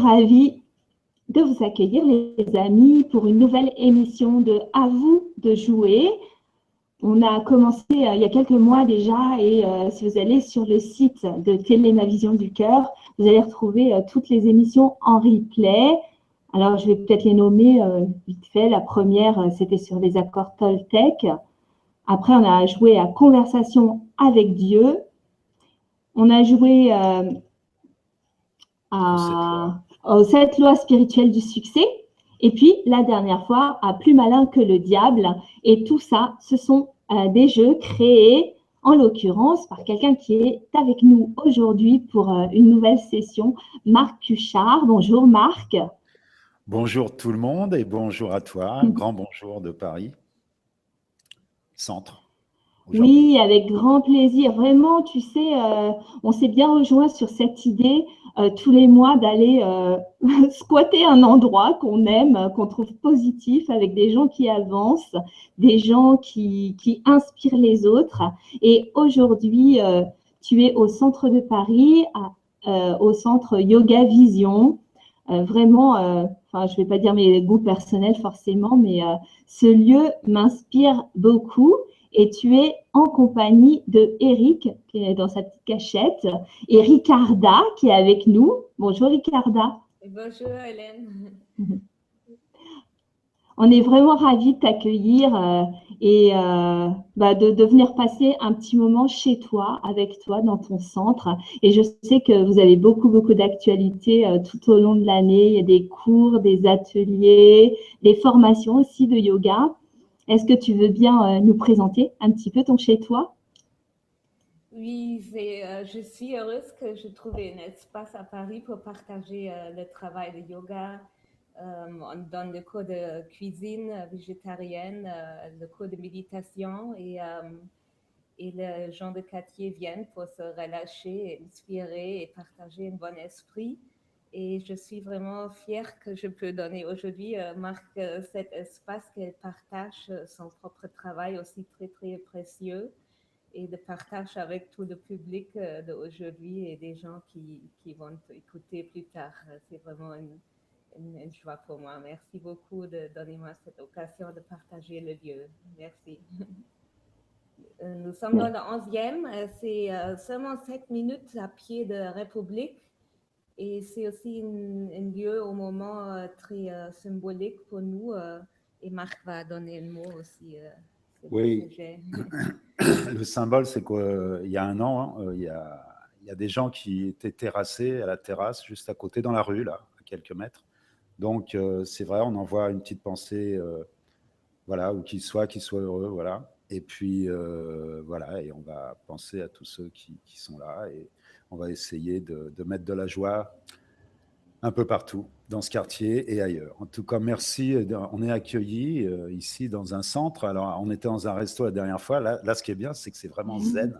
ravie de vous accueillir, les amis, pour une nouvelle émission de À vous de jouer. On a commencé il y a quelques mois déjà et si vous allez sur le site de Télé Ma Vision du Cœur, vous allez retrouver toutes les émissions en replay. Alors, je vais peut-être les nommer vite fait. La première, c'était sur les accords Toltec. Après, on a joué à Conversation avec Dieu. On a joué aux 7 lois spirituelles du succès. Et puis, la dernière fois, à Plus malin que le diable. Et tout ça, ce sont des jeux créés, en l'occurrence, par quelqu'un qui est avec nous aujourd'hui pour une nouvelle session, Marc Cuchard. Bonjour Marc. Bonjour tout le monde et bonjour à toi. Un grand bonjour de Paris, centre. Oui, avec grand plaisir. Vraiment, tu sais, on s'est bien rejoint sur cette idée tous les mois d'aller squatter un endroit qu'on aime, qu'on trouve positif, avec des gens qui avancent, des gens qui inspirent les autres. Et aujourd'hui, tu es au centre de Paris, au centre Yoga Vision. Vraiment, enfin, je ne vais pas dire mes goûts personnels forcément, mais ce lieu m'inspire beaucoup. Et tu es en compagnie de Eric, qui est dans sa petite cachette, et Ricarda, qui est avec nous. Bonjour Ricarda. Bonjour Hélène. On est vraiment ravis de t'accueillir et de venir passer un petit moment chez toi, avec toi, dans ton centre. Et je sais que vous avez beaucoup d'actualités tout au long de l'année. Il y a des cours, des ateliers, des formations aussi de yoga. Est-ce que tu veux bien nous présenter un petit peu ton chez-toi? Oui, je suis heureuse que je trouve un espace à Paris pour partager le travail de yoga. On donne le cours de cuisine végétarienne, le cours de méditation et les gens de quartier viennent pour se relâcher, inspirer et partager un bon esprit. Et je suis vraiment fière que je peux donner aujourd'hui, Marc, cet espace qu'elle partage son propre travail aussi très, très précieux et de partage avec tout le public d'aujourd'hui et des gens qui vont écouter plus tard. C'est vraiment une joie pour moi. Merci beaucoup de donner moi cette occasion de partager le lieu. Merci. Nous sommes dans le 11e. C'est seulement 7 minutes à pied de République. Et c'est aussi un lieu au moment très symbolique pour nous. Et Marc va donner le mot aussi. Oui, le symbole, c'est qu'il y a un an, il y a des gens qui étaient terrassés à la terrasse, juste à côté, dans la rue, là, à quelques mètres. Donc, c'est vrai, on envoie une petite pensée, voilà, où qu'ils soient heureux, voilà. Et puis, voilà, et on va penser à tous ceux qui sont là et on va essayer de mettre de la joie un peu partout, dans ce quartier et ailleurs. En tout cas, merci. On est accueillis ici dans un centre. Alors, on était dans un resto la dernière fois. Là ce qui est bien, c'est que c'est vraiment zen.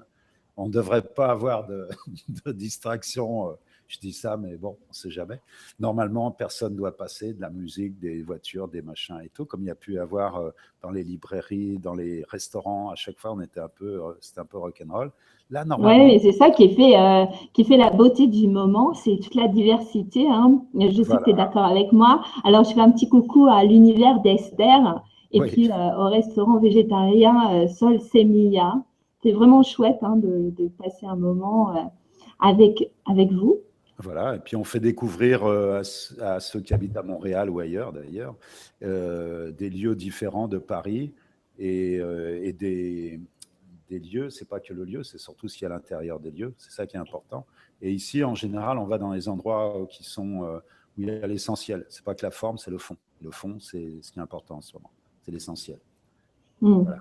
On ne devrait pas avoir de distraction. Je dis ça, mais bon, on ne sait jamais. Normalement, personne ne doit passer, de la musique, des voitures, des machins et tout, comme il y a pu y avoir dans les librairies, dans les restaurants. À chaque fois, c'était un peu rock'n'roll. Là, normalement… Oui, c'est ça qui fait la beauté du moment, c'est toute la diversité. Hein. Je sais que tu es d'accord avec moi. Alors, je fais un petit coucou à l'univers d'Esther et puis au restaurant végétarien Sol Semilla. C'est vraiment chouette hein, de passer un moment avec vous. Voilà, et puis on fait découvrir à ceux qui habitent à Montréal ou ailleurs d'ailleurs, des lieux différents de Paris et des lieux, c'est pas que le lieu, c'est surtout ce qu'il y a à l'intérieur des lieux, c'est ça qui est important. Et ici, en général, on va dans les endroits qui sont, où il y a l'essentiel. C'est pas que la forme, c'est le fond. Le fond, c'est ce qui est important en ce moment, c'est l'essentiel. Voilà.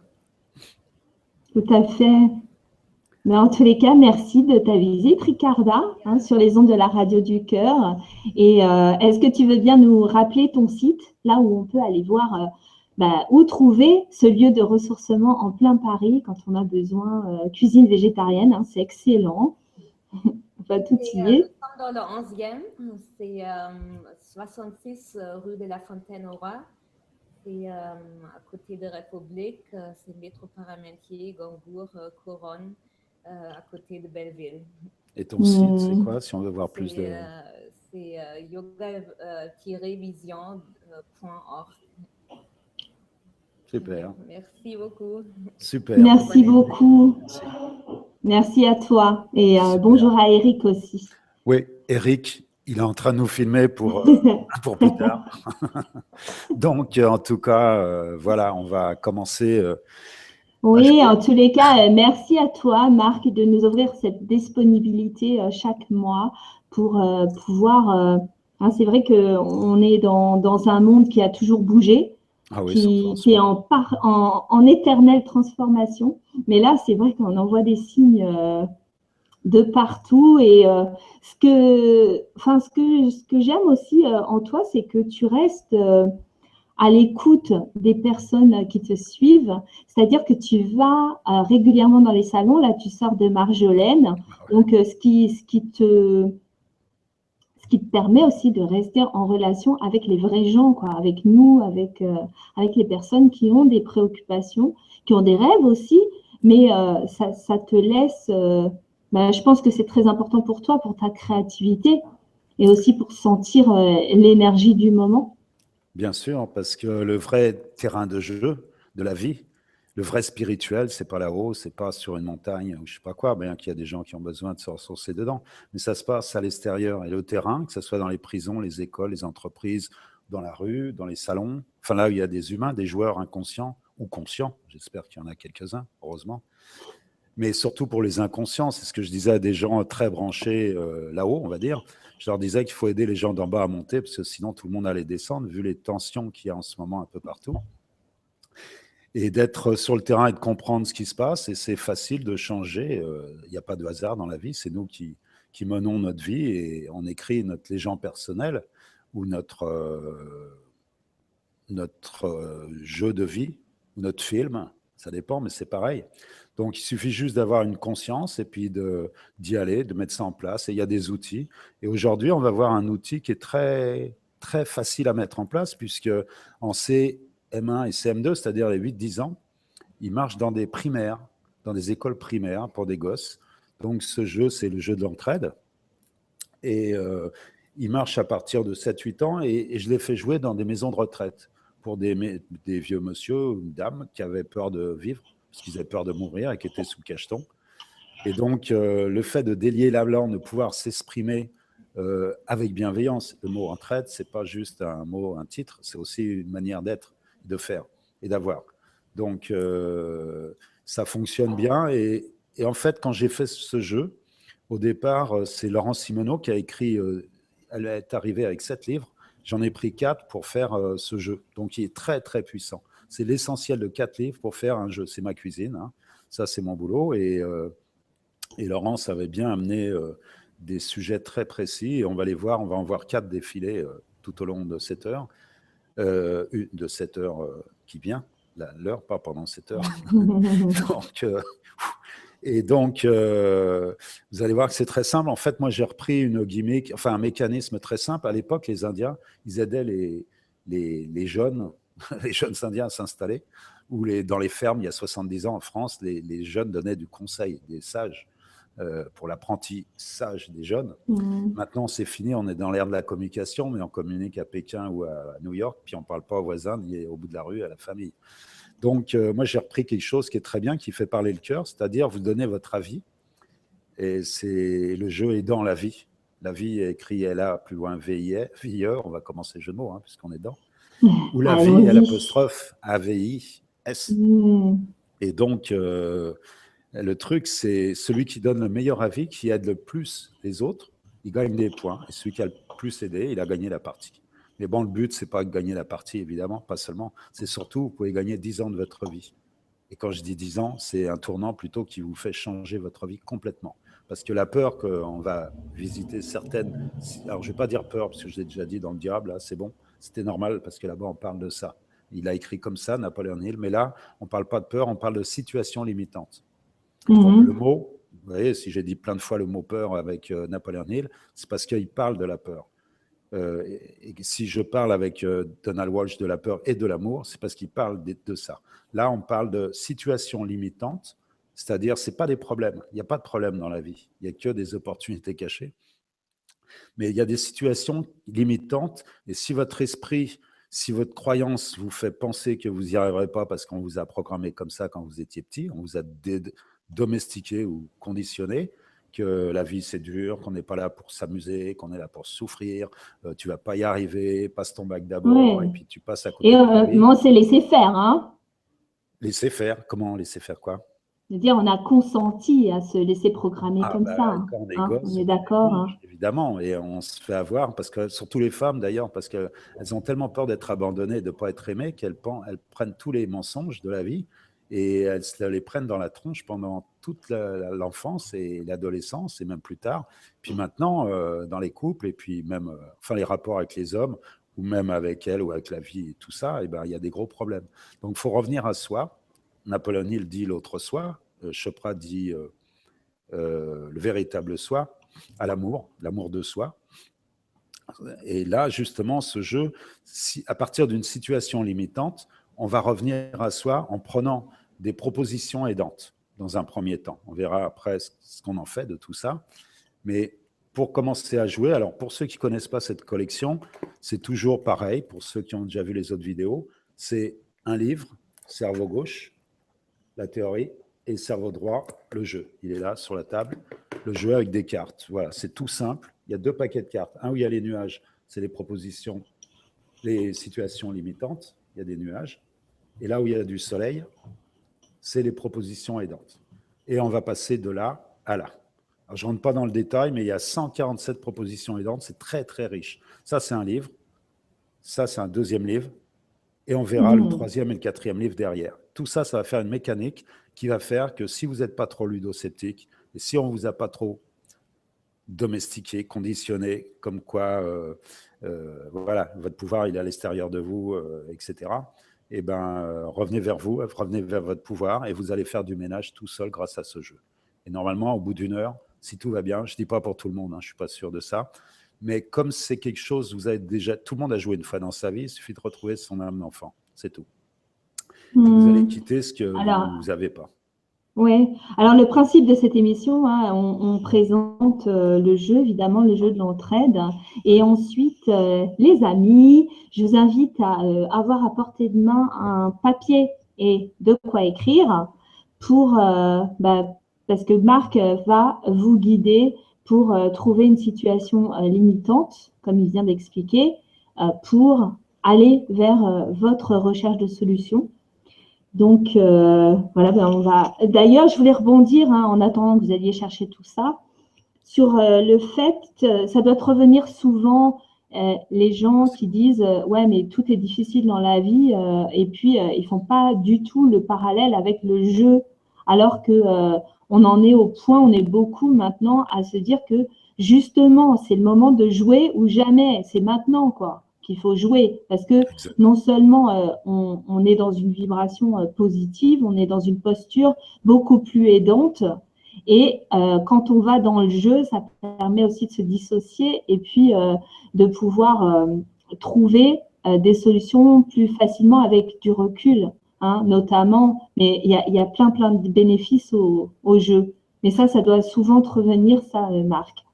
Tout à fait. Mais en tous les cas, merci de ta visite, Ricarda, hein, sur les ondes de la Radio du Cœur. Et est-ce que tu veux bien nous rappeler ton site, là où on peut aller voir où trouver ce lieu de ressourcement en plein Paris quand on a besoin cuisine végétarienne, hein, c'est excellent. On va tout y est. Nous sommes dans le 11e, c'est 66 rue de la Fontaine-au-Roi. C'est à côté de République, c'est métro Parmentier, Goncourt, Couronne, à côté de Belleville. Et ton site, c'est quoi, si on veut voir plus de… c'est yoga-vision.org. Super, Merci beaucoup. super. Merci beaucoup. Merci à toi. Et Super. bonjour à Eric aussi. Oui, Eric, il est en train de nous filmer pour plus tard. Donc, en tout cas, voilà, on va commencer. Oui, en tous les cas, merci à toi, Marc, de nous offrir cette disponibilité chaque mois pour pouvoir. Hein, c'est vrai qu'on est dans un monde qui a toujours bougé, Ah oui, surtout qui est en éternelle transformation. Mais là, c'est vrai qu'on en voit des signes de partout. Et ce que j'aime aussi en toi, c'est que tu restes à l'écoute des personnes qui te suivent, c'est-à-dire que tu vas régulièrement dans les salons, là tu sors de Marjolaine, donc ce qui te permet aussi de rester en relation avec les vrais gens, quoi, avec nous, avec les personnes qui ont des préoccupations, qui ont des rêves aussi, mais ça te laisse, je pense que c'est très important pour toi, pour ta créativité et aussi pour sentir l'énergie du moment. Bien sûr, parce que le vrai terrain de jeu de la vie, le vrai spirituel, c'est pas là-haut, c'est pas sur une montagne ou je sais pas quoi, bien qu'il y a des gens qui ont besoin de se ressourcer dedans, mais ça se passe à l'extérieur. Et le terrain, que ce soit dans les prisons, les écoles, les entreprises, dans la rue, dans les salons, enfin là où il y a des humains, des joueurs inconscients ou conscients, j'espère qu'il y en a quelques-uns, heureusement, mais surtout pour les inconscients, c'est ce que je disais à des gens très branchés là-haut, on va dire. Je leur disais qu'il faut aider les gens d'en bas à monter, parce que sinon tout le monde allait descendre, vu les tensions qu'il y a en ce moment un peu partout. Et d'être sur le terrain et de comprendre ce qui se passe, et c'est facile de changer. Il n'y a pas de hasard dans la vie, c'est nous qui menons notre vie, et on écrit notre légende personnelle, ou notre jeu de vie, ou notre film, ça dépend, mais c'est pareil. Donc, il suffit juste d'avoir une conscience et puis d'y aller, de mettre ça en place. Et il y a des outils. Et aujourd'hui, on va voir un outil qui est très, très facile à mettre en place, puisque en CM1 et CM2, c'est-à-dire les 8-10 ans, il marche dans des primaires, dans des écoles primaires pour des gosses. Donc, ce jeu, c'est le jeu de l'entraide. Et il marche à partir de 7-8 ans, et je l'ai fait jouer dans des maisons de retraite pour des vieux monsieur ou dames qui avaient peur de vivre, parce qu'ils avaient peur de mourir et qui étaient sous cacheton. Et donc, le fait de délier la langue, de pouvoir s'exprimer avec bienveillance, le mot entraide, c'est pas juste un mot, un titre, c'est aussi une manière d'être, de faire et d'avoir. Donc, ça fonctionne bien. Et en fait, quand j'ai fait ce jeu, au départ, c'est Laurence Simoneau qui a écrit, elle est arrivée avec 7 livres, j'en ai pris 4 pour faire ce jeu. Donc, il est très, très puissant. C'est l'essentiel de 4 livres pour faire un jeu. C'est ma cuisine, hein. Ça, c'est mon boulot. Et Laurence avait bien amené des sujets très précis. Et on va les voir, on va en voir 4 défiler tout au long de 7 heures. De 7 heures qui vient, l'heure, pas pendant 7 heures. Donc, vous allez voir que c'est très simple. En fait, moi, j'ai repris une gimmick, enfin un mécanisme très simple. À l'époque, les Indiens, ils aidaient les jeunes, les jeunes Indiens à s'installer, ou dans les fermes, il y a 70 ans en France, les jeunes donnaient du conseil, des sages, pour l'apprentissage des jeunes. Maintenant, c'est fini, on est dans l'ère de la communication, mais on communique à Pékin ou à New York, puis on ne parle pas aux voisins, ni au bout de la rue, à la famille. Donc, moi, j'ai repris quelque chose qui est très bien, qui fait parler le cœur, c'est-à-dire vous donnez votre avis, et le jeu est dans la vie. La vie est écrit L-A, plus loin V-I-E, on va commencer le jeu de mots, hein, puisqu'on est dedans. Ou la vie, L', A-V-I-S. Et donc, le truc, c'est celui qui donne le meilleur avis, qui aide le plus les autres, il gagne des points. Et celui qui a le plus aidé, il a gagné la partie. Mais bon, le but, c'est pas de gagner la partie, évidemment, pas seulement. C'est surtout, vous pouvez gagner 10 ans de votre vie. Et quand je dis 10 ans, c'est un tournant plutôt qui vous fait changer votre vie complètement. Parce que la peur qu'on va visiter certaines... Alors, je ne vais pas dire peur, parce que je l'ai déjà dit dans le diable, là, c'est bon. C'était normal, parce que là-bas, on parle de ça. Il a écrit comme ça, Napoléon Hill. Mais là, on ne parle pas de peur, on parle de situation limitante. Donc, le mot, vous voyez, si j'ai dit plein de fois le mot peur avec Napoléon Hill, c'est parce qu'il parle de la peur. Et si je parle avec Donald Walsh de la peur et de l'amour, c'est parce qu'il parle de ça. Là, on parle de situation limitante, c'est-à-dire, ce n'est pas des problèmes. Il n'y a pas de problème dans la vie. Il n'y a que des opportunités cachées. Mais il y a des situations limitantes, et si votre esprit, si votre croyance vous fait penser que vous n'y arriverez pas parce qu'on vous a programmé comme ça quand vous étiez petit, on vous a domestiqué ou conditionné, que la vie c'est dur, qu'on n'est pas là pour s'amuser, qu'on est là pour souffrir, tu vas pas y arriver, passe ton bac d'abord, et Ouais. puis tu passes à Et côté de ta vie. on s'est laissé faire, hein. Laisser faire, comment laisser faire quoi? C'est-à-dire, on a consenti à se laisser programmer Ah comme bah, ça, quand on est hein. On gosse, est d'accord, oui, hein. évidemment, et on se fait avoir, parce que, surtout les femmes d'ailleurs, parce qu'elles ont tellement peur d'être abandonnées, de ne pas être aimées, elles prennent tous les mensonges de la vie et elles se les prennent dans la tronche pendant toute l'enfance et l'adolescence et même plus tard. Puis maintenant, dans les couples et puis même enfin, les rapports avec les hommes ou même avec elles ou avec la vie et tout ça, et ben, il y a des gros problèmes. Donc il faut revenir à soi. Napoléon Hill dit l'autre soi, Chopra dit le véritable soi, à l'amour de soi. Et là, justement, ce jeu, à partir d'une situation limitante, on va revenir à soi en prenant des propositions aidantes dans un premier temps. On verra après ce qu'on en fait de tout ça. Mais pour commencer à jouer, alors pour ceux qui ne connaissent pas cette collection, c'est toujours pareil, pour ceux qui ont déjà vu les autres vidéos, c'est un livre, cerveau gauche, la théorie, et cerveau droit, le jeu. Il est là, sur la table, le jeu avec des cartes. Voilà, c'est tout simple. Il y a 2 paquets de cartes. Un où il y a les nuages, c'est les propositions, les situations limitantes, il y a des nuages. Et là où il y a du soleil, c'est les propositions aidantes. Et on va passer de là à là. Alors, je ne rentre pas dans le détail, mais il y a 147 propositions aidantes. C'est très, très riche. Ça, c'est un livre. Ça, c'est un deuxième livre. Et on verra le 3e et le 4e livre derrière. Tout ça, ça va faire une mécanique qui va faire que si vous n'êtes pas trop ludosceptique, et si on ne vous a pas trop domestiqué, conditionné, comme quoi, voilà, votre pouvoir, il est à l'extérieur de vous, etc., et ben, revenez vers vous, revenez vers votre pouvoir, et vous allez faire du ménage tout seul grâce à ce jeu. Et normalement, au bout d'une heure, si tout va bien, je ne dis pas pour tout le monde, hein, je ne suis pas sûr de ça, mais comme c'est quelque chose, vous avez déjà, tout le monde a joué une fois dans sa vie, il suffit de retrouver son âme d'enfant, c'est tout. Et vous allez quitter ce que vous n'avez pas. Oui. Alors le principe de cette émission, hein, on présente le jeu, évidemment, le jeu de l'entraide, et ensuite les amis. Je vous invite à avoir à portée de main un papier et de quoi écrire pour, parce que Marc va vous guider pour trouver une situation limitante, comme il vient d'expliquer, pour aller vers votre recherche de solution. Donc, voilà, on va. D'ailleurs, je voulais rebondir, hein, en attendant que vous alliez chercher tout ça, sur le fait, ça doit te revenir souvent, les gens qui disent ouais, mais tout est difficile dans la vie, et puis ils font pas du tout le parallèle avec le jeu, alors que on en est au point, on est beaucoup maintenant à se dire que justement, c'est le moment de jouer ou jamais, c'est maintenant, quoi, qu'il faut jouer, parce que non seulement on est dans une vibration positive, on est dans une posture beaucoup plus aidante, et quand on va dans le jeu, ça permet aussi de se dissocier et puis de pouvoir trouver des solutions plus facilement avec du recul, hein, notamment. Mais il y a plein de bénéfices au jeu. Mais ça doit souvent te revenir, ça, Marc.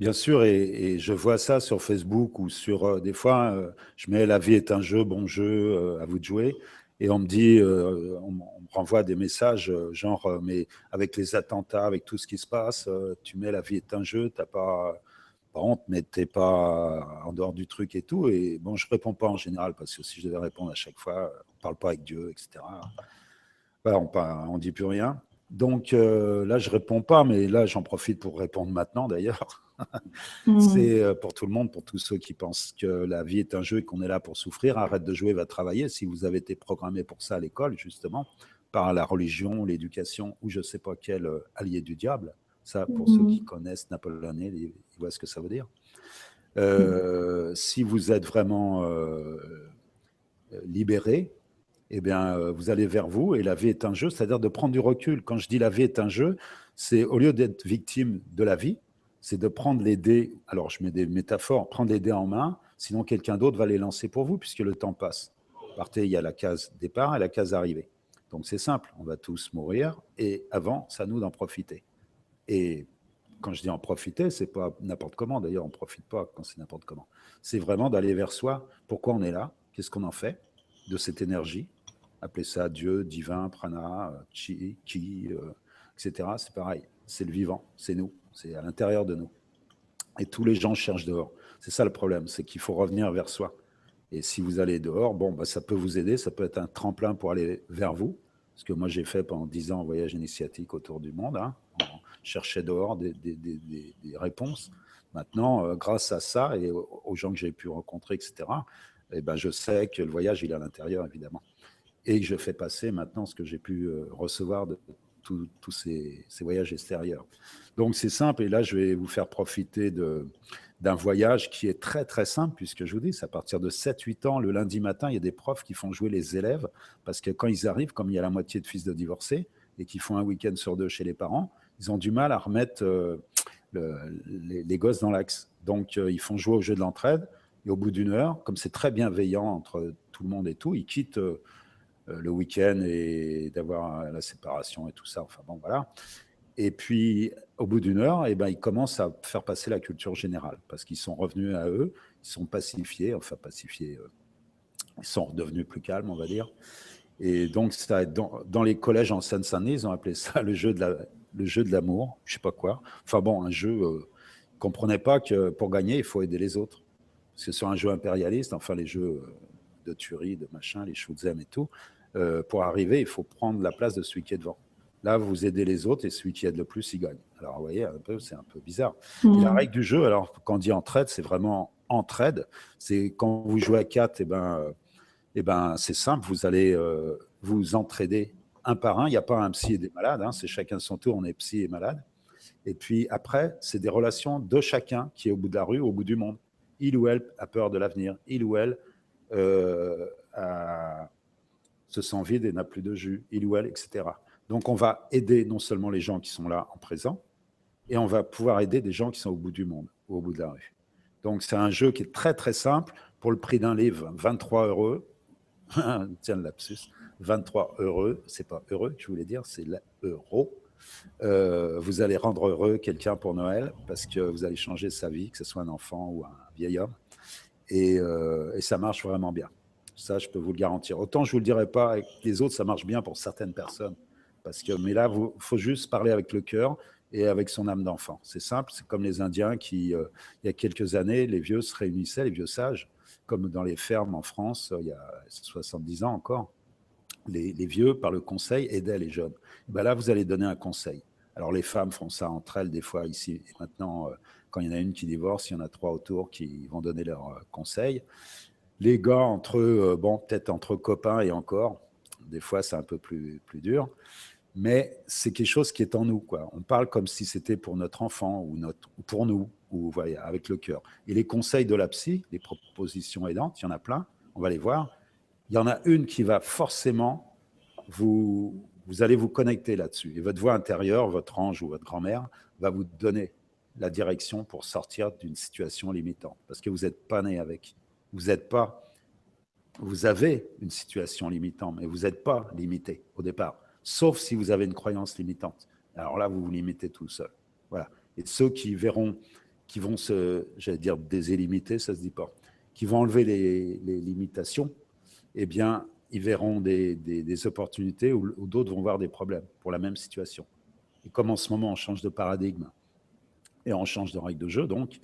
Bien sûr, et je vois ça sur Facebook ou sur des fois, je mets la vie est un jeu, bon jeu, à vous de jouer. Et on me dit, on me renvoie des messages genre, mais avec les attentats, avec tout ce qui se passe, tu mets la vie est un jeu, t'as pas honte, mais t'es pas en dehors du truc et tout. Et bon, je réponds pas en général parce que si je devais répondre à chaque fois, on parle pas avec Dieu, etc. Voilà, on dit plus rien. Donc là, je réponds pas, mais là, j'en profite pour répondre maintenant d'ailleurs. C'est pour tout le monde, pour tous ceux qui pensent que la vie est un jeu et qu'on est là pour souffrir. Arrête de jouer, va travailler. Si vous avez été programmé pour ça à l'école, justement, par la religion, l'éducation ou je ne sais pas quel allié du diable, ça, pour ceux qui connaissent Napoléon Hill, ils voient ce que ça veut dire. Si vous êtes vraiment libéré, eh bien, vous allez vers vous et la vie est un jeu, c'est-à-dire de prendre du recul. Quand je dis la vie est un jeu, c'est au lieu d'être victime de la vie, c'est de prendre les dés, alors je mets des métaphores, prendre les dés en main, sinon quelqu'un d'autre va les lancer pour vous puisque le temps passe. Partez, il y a la case départ et la case arrivée. Donc c'est simple, on va tous mourir et avant, c'est à nous d'en profiter. Et quand je dis en profiter, c'est pas n'importe comment. D'ailleurs, on ne profite pas quand c'est n'importe comment. C'est vraiment d'aller vers soi. Pourquoi on est là? Qu'est-ce qu'on en fait de cette énergie? Appelez ça Dieu, divin, prana, chi, ki, etc. C'est pareil. C'est le vivant, c'est nous, c'est à l'intérieur de nous. Et tous les gens cherchent dehors. C'est ça le problème, c'est qu'il faut revenir vers soi. Et si vous allez dehors, bon, bah, ça peut vous aider, ça peut être un tremplin pour aller vers vous. Ce que moi, j'ai fait pendant 10 ans en voyage initiatique autour du monde. Hein. On cherchait dehors des réponses. Maintenant, grâce à ça et aux gens que j'ai pu rencontrer, etc., eh ben, je sais que le voyage, il est à l'intérieur, évidemment. Et que je fais passer maintenant ce que j'ai pu recevoir de tous ces voyages extérieurs. Donc, c'est simple. Et là, je vais vous faire profiter d'un voyage qui est très, très simple, puisque je vous dis, c'est à partir de 7-8 ans, le lundi matin, il y a des profs qui font jouer les élèves, parce que quand ils arrivent, comme il y a la moitié de fils de divorcés, et qui font un week-end sur 2 chez les parents, ils ont du mal à remettre les gosses dans l'axe. Donc, ils font jouer au jeu de l'entraide, et au bout d'une heure, comme c'est très bienveillant entre tout le monde et tout, ils quittent le week-end et d'avoir la séparation et tout ça. Enfin bon, voilà. Et puis, au bout d'une heure, eh ben, ils commencent à faire passer la culture générale parce qu'ils sont revenus à eux, ils sont pacifiés, ils sont redevenus plus calmes, on va dire. Et donc, ça, dans les collèges en Seine-Saint-Denis, ils ont appelé ça le jeu de l'amour, je sais pas quoi. Enfin bon, un jeu, ils ne comprenaient pas que pour gagner, il faut aider les autres. Parce que sur un jeu impérialiste, enfin les jeux de tuerie, de machin, les shoot'em et tout, pour arriver, il faut prendre la place de celui qui est devant. Là, vous aidez les autres et celui qui aide le plus, il gagne. Alors, vous voyez, c'est un peu bizarre. Et la règle du jeu, alors, quand on dit entraide, c'est vraiment entraide. C'est quand vous jouez à 4, eh ben, c'est simple, vous allez vous entraider un par un. Il n'y a pas un psy et des malades, hein, c'est chacun son tour, on est psy et malade. Et puis après, c'est des relations de chacun qui est au bout de la rue, au bout du monde. Il ou elle a peur de l'avenir. Il ou elle se sent vide et n'a plus de jus. Il ou elle, etc. Donc, on va aider non seulement les gens qui sont là en présent, et on va pouvoir aider des gens qui sont au bout du monde, ou au bout de la rue. Donc, c'est un jeu qui est très, très simple. Pour le prix d'un livre, 23 €. Tiens, le lapsus. 23 €. C'est pas heureux que je voulais dire, c'est l'euro. Vous allez rendre heureux quelqu'un pour Noël parce que vous allez changer sa vie, que ce soit un enfant ou un vieil homme. Et ça marche vraiment bien. Ça, je peux vous le garantir. Autant je ne vous le dirai pas avec les autres, ça marche bien pour certaines personnes. Mais là, il faut juste parler avec le cœur et avec son âme d'enfant. C'est simple, c'est comme les Indiens qui, il y a quelques années, les vieux se réunissaient, les vieux sages, comme dans les fermes en France, il y a 70 ans encore. Les vieux, par le conseil, aidaient les jeunes. Et ben là, vous allez donner un conseil. Alors, les femmes font ça entre elles, des fois, ici. Et maintenant, quand il y en a une qui divorce, il y en a 3 autour qui vont donner leurs conseils. Les gars, entre eux, bon, peut-être entre copains et encore, des fois, c'est un peu plus dur. Mais c'est quelque chose qui est en nous, quoi. On parle comme si c'était pour notre enfant ou pour nous, ou voilà, avec le cœur. Et les conseils de la psy, les propositions aidantes, il y en a plein, on va les voir. Il y en a une qui va forcément, vous allez vous connecter là-dessus. Et votre voix intérieure, votre ange ou votre grand-mère va vous donner la direction pour sortir d'une situation limitante. Parce que vous n'êtes pas né avec. Vous avez une situation limitante, mais vous n'êtes pas limité au départ. Sauf si vous avez une croyance limitante. Alors là, vous vous limitez tout seul. Voilà. Et ceux qui vont j'allais dire désélimiter, ça ne se dit pas, qui vont enlever les limitations, eh bien, ils verront des opportunités où d'autres vont voir des problèmes pour la même situation. Et comme en ce moment, on change de paradigme et on change de règle de jeu, donc,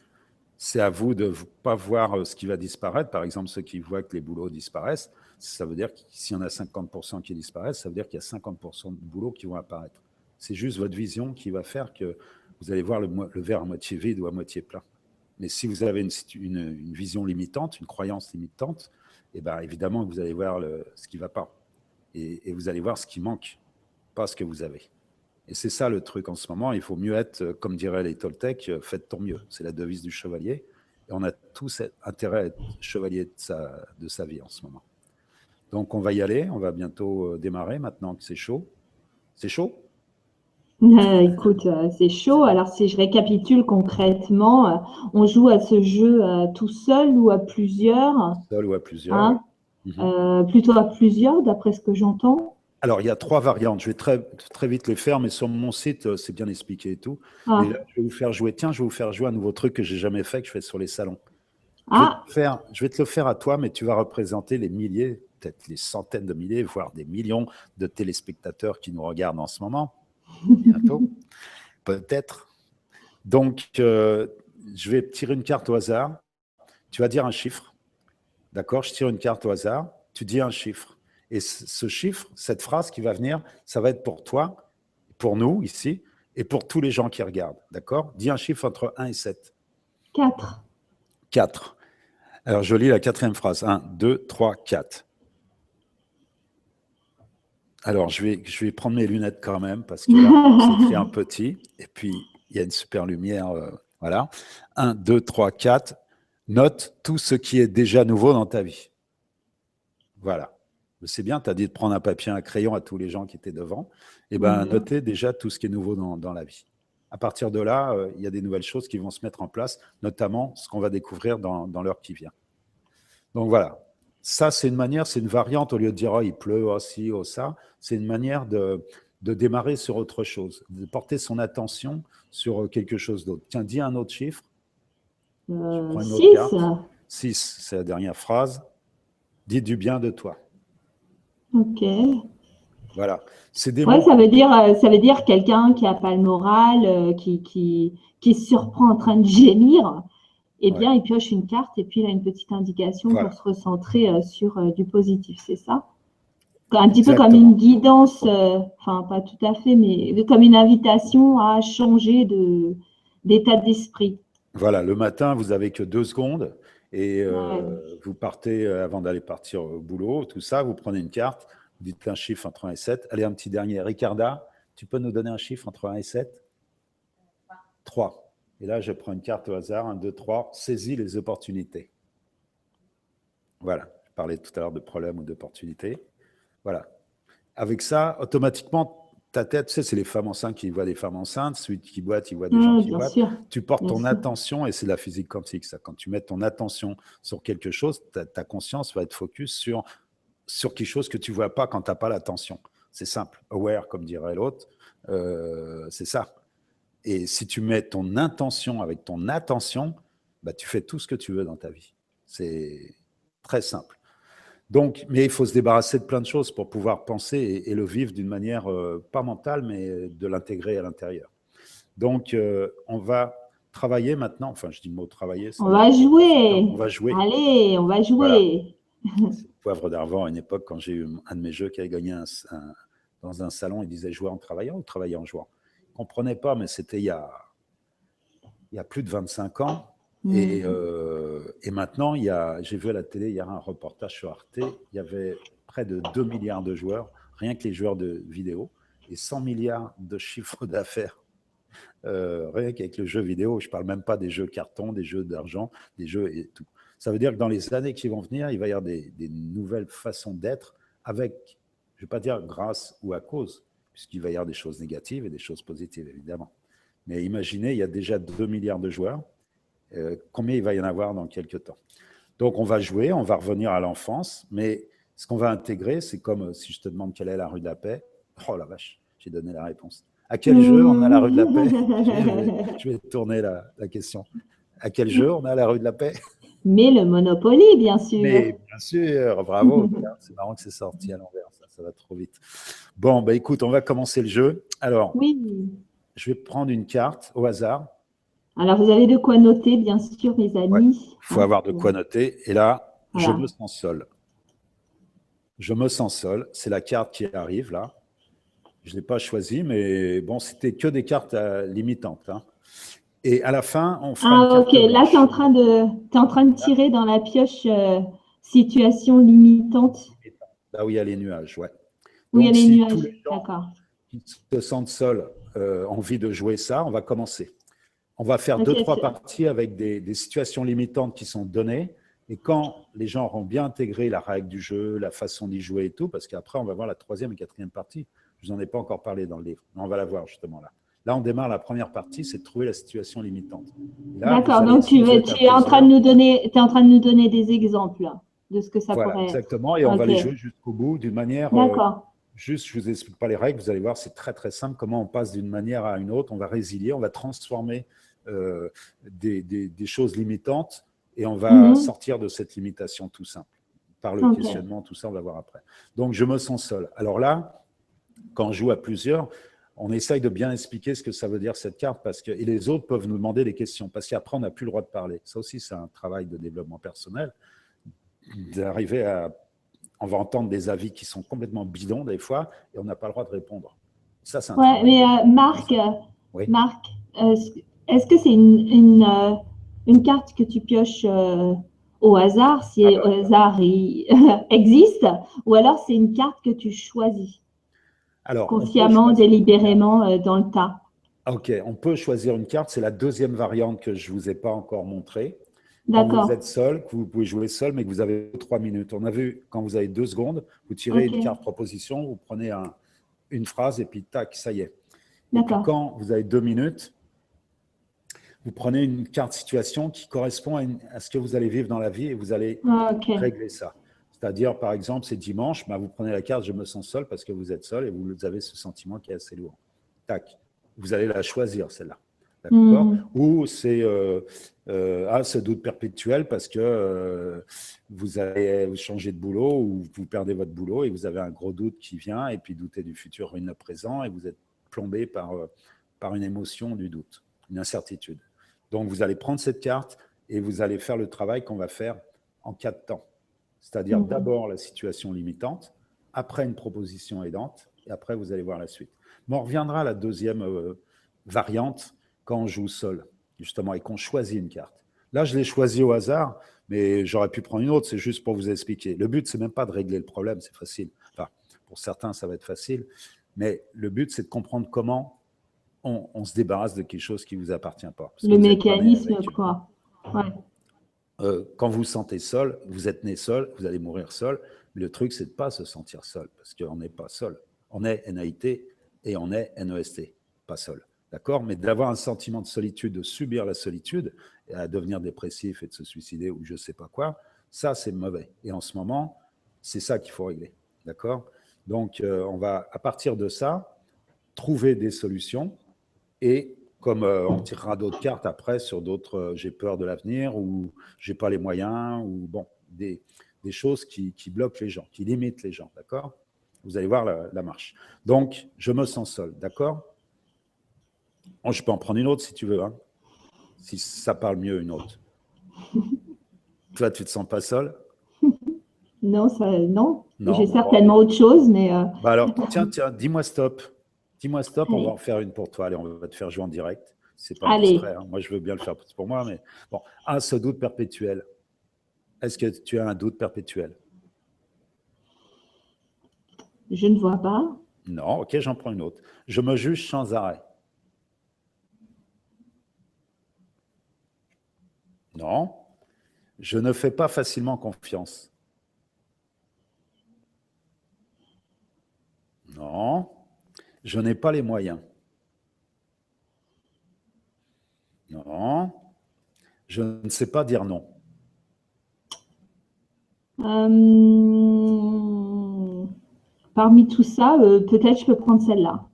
c'est à vous de ne pas voir ce qui va disparaître. Par exemple, ceux qui voient que les boulots disparaissent, ça veut dire que s'il y en a 50% qui disparaissent, ça veut dire qu'il y a 50% de boulots qui vont apparaître. C'est juste votre vision qui va faire que vous allez voir le verre à moitié vide ou à moitié plein. Mais si vous avez une vision limitante, une croyance limitante, eh bien, évidemment, vous allez voir ce qui ne va pas. Et vous allez voir ce qui manque, pas ce que vous avez. Et c'est ça le truc en ce moment. Il faut mieux être, comme diraient les Toltecs, faites ton mieux. C'est la devise du chevalier. Et on a tous intérêt à être chevalier de sa vie en ce moment. Donc, on va y aller. On va bientôt démarrer maintenant que c'est chaud. C'est chaud ? Écoute, c'est chaud. Alors, si je récapitule concrètement, on joue à ce jeu tout seul ou à plusieurs. Seul ou à plusieurs. Hein, plutôt à plusieurs, d'après ce que j'entends. Alors, il y a 3 variantes. Je vais très vite les faire, mais sur mon site, c'est bien expliqué et tout. Ah. Et là, je vais vous faire jouer. Tiens, je vais vous faire jouer un nouveau truc que j'ai jamais fait, que je fais sur les salons. Ah, Je vais te le faire à toi, mais tu vas représenter les milliers, peut-être les centaines de milliers, voire des millions de téléspectateurs qui nous regardent en ce moment. Bientôt, peut-être. Donc, je vais tirer une carte au hasard. Tu vas dire un chiffre. D'accord? Je tire une carte au hasard. Tu dis un chiffre. Et ce chiffre, cette phrase qui va venir, ça va être pour toi, pour nous ici, et pour tous les gens qui regardent. D'accord? Dis un chiffre entre 1 et 7. 4. 4. Alors, je lis la 4e phrase. 1, 2, 3, 4. Alors, je vais prendre mes lunettes quand même, parce que là, c'est écrit un petit, et puis il y a une super lumière. Voilà. 1, 2, 3, 4. Note tout ce qui est déjà nouveau dans ta vie. Voilà. C'est bien, tu as dit de prendre un papier, un crayon à tous les gens qui étaient devant. Eh bien, notez déjà tout ce qui est nouveau dans la vie. À partir de là, il y a des nouvelles choses qui vont se mettre en place, notamment ce qu'on va découvrir dans l'heure qui vient. Donc voilà. Ça, c'est une manière, c'est une variante, au lieu de dire oh, il pleut, oh ci, oh ça, c'est une manière de démarrer sur autre chose, de porter son attention sur quelque chose d'autre. Tiens, dis un autre chiffre. Je prends une autre carte. 6, c'est la dernière phrase. Dis du bien de toi. Ok. Voilà. C'est des Ouais, mots. ça veut dire quelqu'un qui n'a pas le moral, qui se surprend en train de gémir. Eh bien, il pioche une carte et puis il a une petite indication pour se recentrer sur du positif, c'est ça? Un petit peu comme une guidance, enfin pas tout à fait, mais comme une invitation à changer d'état d'esprit. Voilà, le matin, vous n'avez que 2 secondes et vous partez, avant d'aller partir au boulot, tout ça, vous prenez une carte, vous dites un chiffre entre 1 et 7. Allez, un petit dernier. Ricarda, tu peux nous donner un chiffre entre 1 et 7? 3. Et là, je prends une carte au hasard, 1, 2, 3, saisis les opportunités. Voilà, je parlais tout à l'heure de problèmes ou d'opportunités. Voilà. Avec ça, automatiquement, ta tête, tu sais, c'est les femmes enceintes qui voient des femmes enceintes, celui qui boite, il voit des gens qui boitent. Tu portes ton attention, et c'est la physique quantique, ça. Quand tu mets ton attention sur quelque chose, ta conscience va être focus sur quelque chose que tu ne vois pas quand tu n'as pas l'attention. C'est simple. Aware, comme dirait l'autre, c'est ça. Et si tu mets ton intention avec ton attention, bah, tu fais tout ce que tu veux dans ta vie. C'est très simple. Donc, mais il faut se débarrasser de plein de choses pour pouvoir penser et le vivre d'une manière pas mentale, mais de l'intégrer à l'intérieur. Donc, on va travailler maintenant. Enfin, je dis le mot travailler. On va jouer. On va jouer. Allez, on va jouer. Voilà. C'est Poivre d'Arvor, à une époque, quand j'ai eu un de mes jeux qui avait gagné dans un salon, il disait jouer en travaillant ou travailler en jouant. Je ne comprenais pas, mais c'était il y a plus de 25 ans. Et maintenant, j'ai vu à la télé hier un reportage sur Arte, il y avait près de 2 milliards de joueurs, rien que les joueurs de vidéo, et 100 milliards de chiffre d'affaires, rien qu'avec le jeu vidéo. Je ne parle même pas des jeux carton, des jeux d'argent, des jeux et tout. Ça veut dire que dans les années qui vont venir, il va y avoir des nouvelles façons d'être avec, je ne vais pas dire grâce ou à cause, puisqu'il va y avoir des choses négatives et des choses positives, évidemment. Mais imaginez, il y a déjà 2 milliards de joueurs. Combien il va y en avoir dans quelques temps. Donc, on va jouer, on va revenir à l'enfance, mais ce qu'on va intégrer, c'est comme si je te demande quelle est la rue de la Paix. Oh la vache, j'ai donné la réponse. À quel jeu on a la rue de la Paix? Je vais tourner la question. À quel jeu on a la rue de la Paix? Mais le Monopoly, bien sûr. Mais bien sûr, bravo. C'est marrant que c'est sorti à l'envers, ça va trop vite. Bon, bah, écoute, on va commencer le jeu. Alors, je vais prendre une carte au hasard. Alors, vous avez de quoi noter, bien sûr, mes amis. Il faut avoir de quoi noter. Et là, je me sens seul. Je me sens seul. C'est la carte qui arrive, là. Je ne l'ai pas choisie, mais bon, c'était que des cartes limitantes. Hein. Et à la fin, on fera une carte blanche. Là, tu es en train de tirer dans la pioche situation limitante. Là où il y a les nuages, ouais. Où il y a les nuages, d'accord. Qui se sentent seuls, envie de jouer ça, on va commencer. On va faire 2-3 parties avec des situations limitantes qui sont données. Et quand les gens auront bien intégré la règle du jeu, la façon d'y jouer et tout, parce qu'après, on va voir la 3e et 4e partie. Je ne vous en ai pas encore parlé dans le livre, mais on va la voir justement là. Là, on démarre la première partie, c'est de trouver la situation limitante. D'accord, donc tu es en train de nous donner des exemples de ce que ça pourrait être. Exactement, et on va les jouer jusqu'au bout d'une manière Juste, je ne vous explique pas les règles, vous allez voir, c'est très très simple comment on passe d'une manière à une autre, on va résilier, on va transformer des choses limitantes et on va sortir de cette limitation tout simple. Par le questionnement, tout ça, on va voir après. Donc, je me sens seul. Alors là, quand on joue à plusieurs, on essaye de bien expliquer ce que ça veut dire cette carte et les autres peuvent nous demander des questions parce qu'après, on n'a plus le droit de parler. Ça aussi, c'est un travail de développement personnel, d'arriver à… On va entendre des avis qui sont complètement bidons des fois et on n'a pas le droit de répondre. Ça, c'est un travail. Mais Marc, oui. Marc, est-ce que c'est une carte que tu pioches au hasard, si au hasard il existe, ou alors c'est une carte que tu choisis consciemment, délibérément dans le tas? Ok, on peut choisir une carte. C'est la deuxième variante que je ne vous ai pas encore montrée. Quand vous êtes seul, que vous pouvez jouer seul, mais que vous avez 3 minutes. On a vu, quand vous avez 2 secondes, vous tirez une carte proposition, vous prenez une phrase et puis tac, ça y est. Et puis quand vous avez 2 minutes, vous prenez une carte situation qui correspond à ce que vous allez vivre dans la vie et vous allez régler ça. C'est-à-dire, par exemple, c'est dimanche, vous prenez la carte « Je me sens seul » parce que vous êtes seul et vous avez ce sentiment qui est assez lourd. Tac, vous allez la choisir, celle-là. D'accord. Ou c'est ce doute perpétuel parce que vous allez changer de boulot ou vous perdez votre boulot et vous avez un gros doute qui vient et puis douter du futur ruine le présent et vous êtes plombé par une émotion du doute, une incertitude. Donc, vous allez prendre cette carte et vous allez faire le travail qu'on va faire en 4 temps. C'est-à-dire d'abord la situation limitante, après une proposition aidante et après, vous allez voir la suite. Mais on reviendra à la deuxième variante quand on joue seul, justement, et qu'on choisit une carte. Là, je l'ai choisi au hasard, mais j'aurais pu prendre une autre, c'est juste pour vous expliquer. Le but, c'est même pas de régler le problème, c'est facile. Enfin, pour certains, ça va être facile, mais le but, c'est de comprendre comment on se débarrasse de quelque chose qui ne vous appartient pas. Le mécanisme, quoi. Ouais. Quand vous vous sentez seul, vous êtes né seul, vous allez mourir seul, mais le truc, c'est de ne pas se sentir seul, parce qu'on n'est pas seul. On est NAIT et on est NEST, pas seul. D'accord? Mais d'avoir un sentiment de solitude, de subir la solitude, et à devenir dépressif et de se suicider ou je ne sais pas quoi, ça, c'est mauvais. Et en ce moment, c'est ça qu'il faut régler. D'accord? Donc, on va, à partir de ça, trouver des solutions et comme on tirera d'autres cartes après sur d'autres, j'ai peur de l'avenir ou j'ai pas les moyens ou bon, des choses qui bloquent les gens, qui limitent les gens. D'accord? Vous allez voir la marche. Donc, je me sens seul. D'accord? Oh, je peux en prendre une autre si tu veux, hein, si ça parle mieux, une autre. Toi, tu ne te sens pas seul? Non, non. J'ai certainement autre chose, mais… alors, tiens, dis-moi stop. Dis-moi stop, allez. On va en faire une pour toi. Allez, on va te faire jouer en direct. C'est pas distrait, hein. Moi, je veux bien le faire pour moi, mais bon. Ce doute perpétuel. Est-ce que tu as un doute perpétuel? Je ne vois pas. Non, ok, j'en prends une autre. Je me juge sans arrêt. Non. Je ne fais pas facilement confiance. Non. Je n'ai pas les moyens. Non. Je ne sais pas dire non. Parmi tout ça, peut-être je peux prendre celle-là.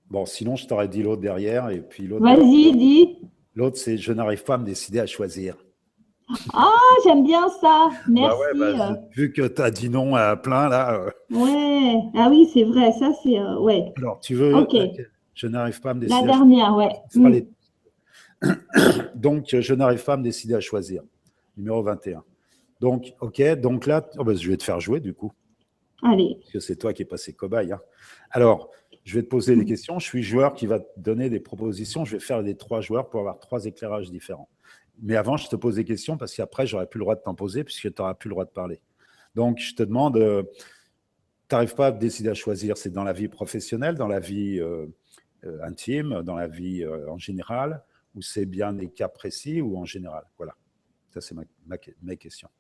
Bon, sinon, je t'aurais dit l'autre derrière. Et puis l'autre. Vas-y, dis. L'autre, c'est « Je n'arrive pas à me décider à choisir ». Ah, j'aime bien ça. Merci. Vu que tu as dit non à plein, là. Ouais. Ah oui, c'est vrai. Ça, c'est… ouais. Alors, tu veux… Okay. Je n'arrive pas à me décider. La dernière, ouais. Donc, je n'arrive pas à me décider à choisir. Numéro 21. Donc, ok. Donc là, je vais te faire jouer, du coup. Allez. Parce que c'est toi qui es passé cobaye. Hein. Alors, je vais te poser des questions. Je suis joueur qui va te donner des propositions. Je vais faire les 3 joueurs pour avoir 3 éclairages différents. Mais avant, je te pose des questions parce qu'après, je n'aurai plus le droit de t'en poser puisque tu n'auras plus le droit de parler. Donc, je te demande, tu n'arrives pas à décider à choisir, c'est dans la vie professionnelle, dans la vie intime, dans la vie en général, ou c'est bien des cas précis ou en général? Voilà, ça c'est mes questions.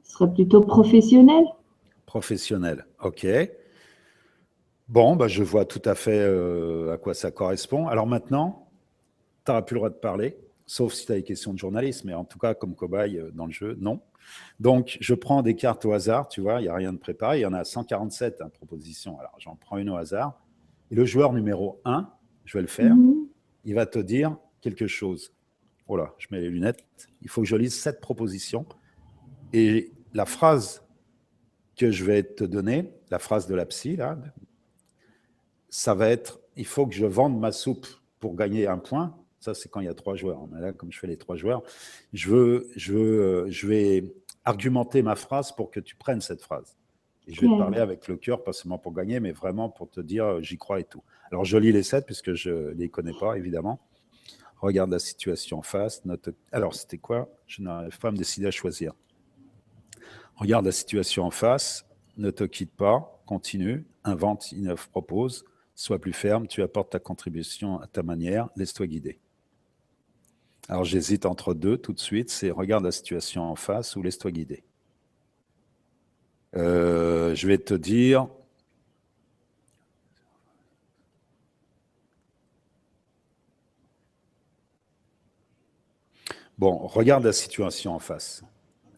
Ce serait plutôt professionnel. Professionnel, ok. Bon, je vois tout à fait à quoi ça correspond. Alors maintenant, tu n'auras plus le droit de parler. sauf si tu as des questions de journalisme, mais en tout cas, comme cobaye dans le jeu, non. Donc, je prends des cartes au hasard, tu vois, il n'y a rien de préparé. Il y en a 147 propositions. Alors, j'en prends une au hasard. Et le joueur numéro 1, je vais le faire, il va te dire quelque chose. Oh là, je mets les lunettes. Il faut que je lise 7 propositions. Et la phrase que je vais te donner, la phrase de la psy, là, ça va être « il faut que je vende ma soupe pour gagner un point ». Ça, c'est quand il y a 3 joueurs. Mais là, comme je fais les 3 joueurs, je vais argumenter ma phrase pour que tu prennes cette phrase. Et je vais te parler avec le cœur, pas seulement pour gagner, mais vraiment pour te dire j'y crois et tout. Alors, je lis les 7 puisque je ne les connais pas, évidemment. Regarde la situation en face. Alors, c'était quoi? Je n'arrive pas à me décider à choisir. Regarde la situation en face. Ne te quitte pas. Continue. Invente, innove, propose. Sois plus ferme. Tu apportes ta contribution à ta manière. Laisse-toi guider. Alors, j'hésite entre 2 tout de suite. C'est regarde la situation en face ou laisse-toi guider. Je vais te dire... Bon, regarde la situation en face.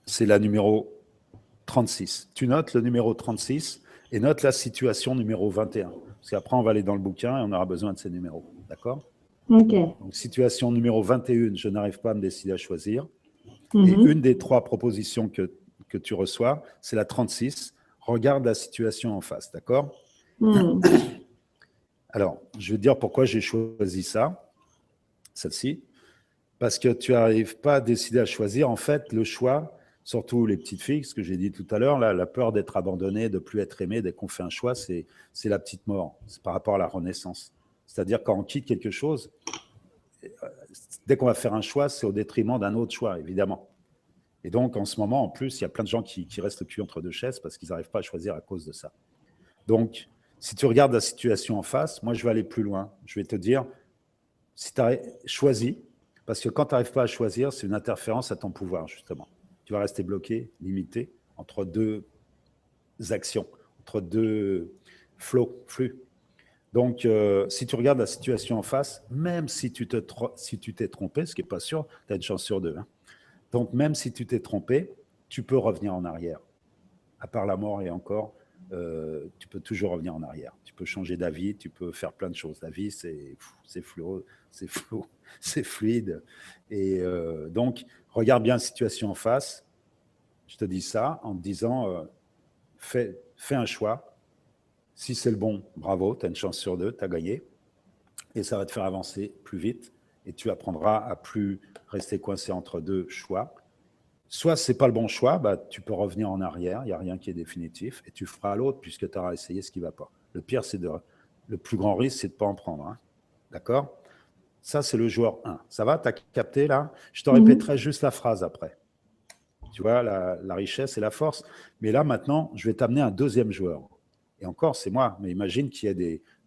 C'est la numéro 36. Tu notes le numéro 36 et note la situation numéro 21. Parce qu'après, on va aller dans le bouquin et on aura besoin de ces numéros. D'accord? Ok. Donc, situation numéro 21, je n'arrive pas à me décider à choisir. Et une des 3 propositions que tu reçois, c'est la 36. Regarde la situation en face. D'accord? Alors, je vais te dire pourquoi j'ai choisi ça, celle-ci. Parce que tu n'arrives pas à décider à choisir. En fait, le choix, surtout les petites filles, ce que j'ai dit tout à l'heure, la peur d'être abandonnée, de ne plus être aimée, dès qu'on fait un choix, c'est la petite mort. C'est par rapport à la renaissance. C'est-à-dire quand on quitte quelque chose, dès qu'on va faire un choix, c'est au détriment d'un autre choix, évidemment. Et donc, en ce moment, en plus, il y a plein de gens qui restent le cul entre 2 chaises parce qu'ils n'arrivent pas à choisir à cause de ça. Donc, si tu regardes la situation en face, moi, je vais aller plus loin. Je vais te dire, si tu as choisi, parce que quand tu n'arrives pas à choisir, c'est une interférence à ton pouvoir, justement. Tu vas rester bloqué, limité, entre 2 actions, entre 2 flux. Donc, si tu regardes la situation en face, même si tu t'es trompé, ce qui n'est pas sûr, tu as une chance sur 2. Hein. Donc, même si tu t'es trompé, tu peux revenir en arrière. À part la mort et encore, tu peux toujours revenir en arrière. Tu peux changer d'avis, tu peux faire plein de choses. La vie, c'est flou, c'est fluide. Et donc, regarde bien la situation en face. Je te dis ça en te disant, fais un choix. Si c'est le bon, bravo, tu as une chance sur 2, tu as gagné. Et ça va te faire avancer plus vite. Et tu apprendras à plus rester coincé entre 2 choix. Soit ce n'est pas le bon choix, bah, tu peux revenir en arrière, il n'y a rien qui est définitif, et tu feras l'autre puisque tu auras essayé ce qui ne va pas. Le pire, le plus grand risque, c'est de ne pas en prendre. Hein. D'accord? Ça, c'est le joueur 1. Ça va? Tu as capté là? Je te répéterai juste la phrase après. Tu vois, la richesse et la force. Mais là, maintenant, je vais t'amener un deuxième joueur. Et encore, c'est moi. Mais imagine qu'il y a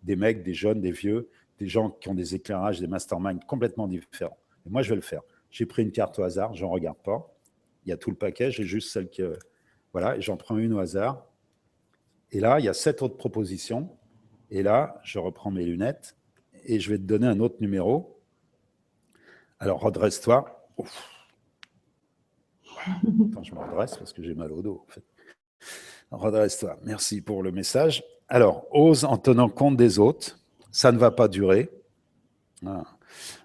des mecs, des jeunes, des vieux, des gens qui ont des éclairages, des masterminds complètement différents. Et moi, je vais le faire. J'ai pris une carte au hasard, je n'en regarde pas. Il y a tout le paquet, j'ai juste celle que... Voilà, et j'en prends une au hasard. Et là, il y a 7 autres propositions. Et là, je reprends mes lunettes et je vais te donner un autre numéro. Alors, redresse-toi. Attends, je me redresse parce que j'ai mal au dos, en fait. Redresse-toi. Merci pour le message. Alors, ose en tenant compte des autres. Ça ne va pas durer. Ah.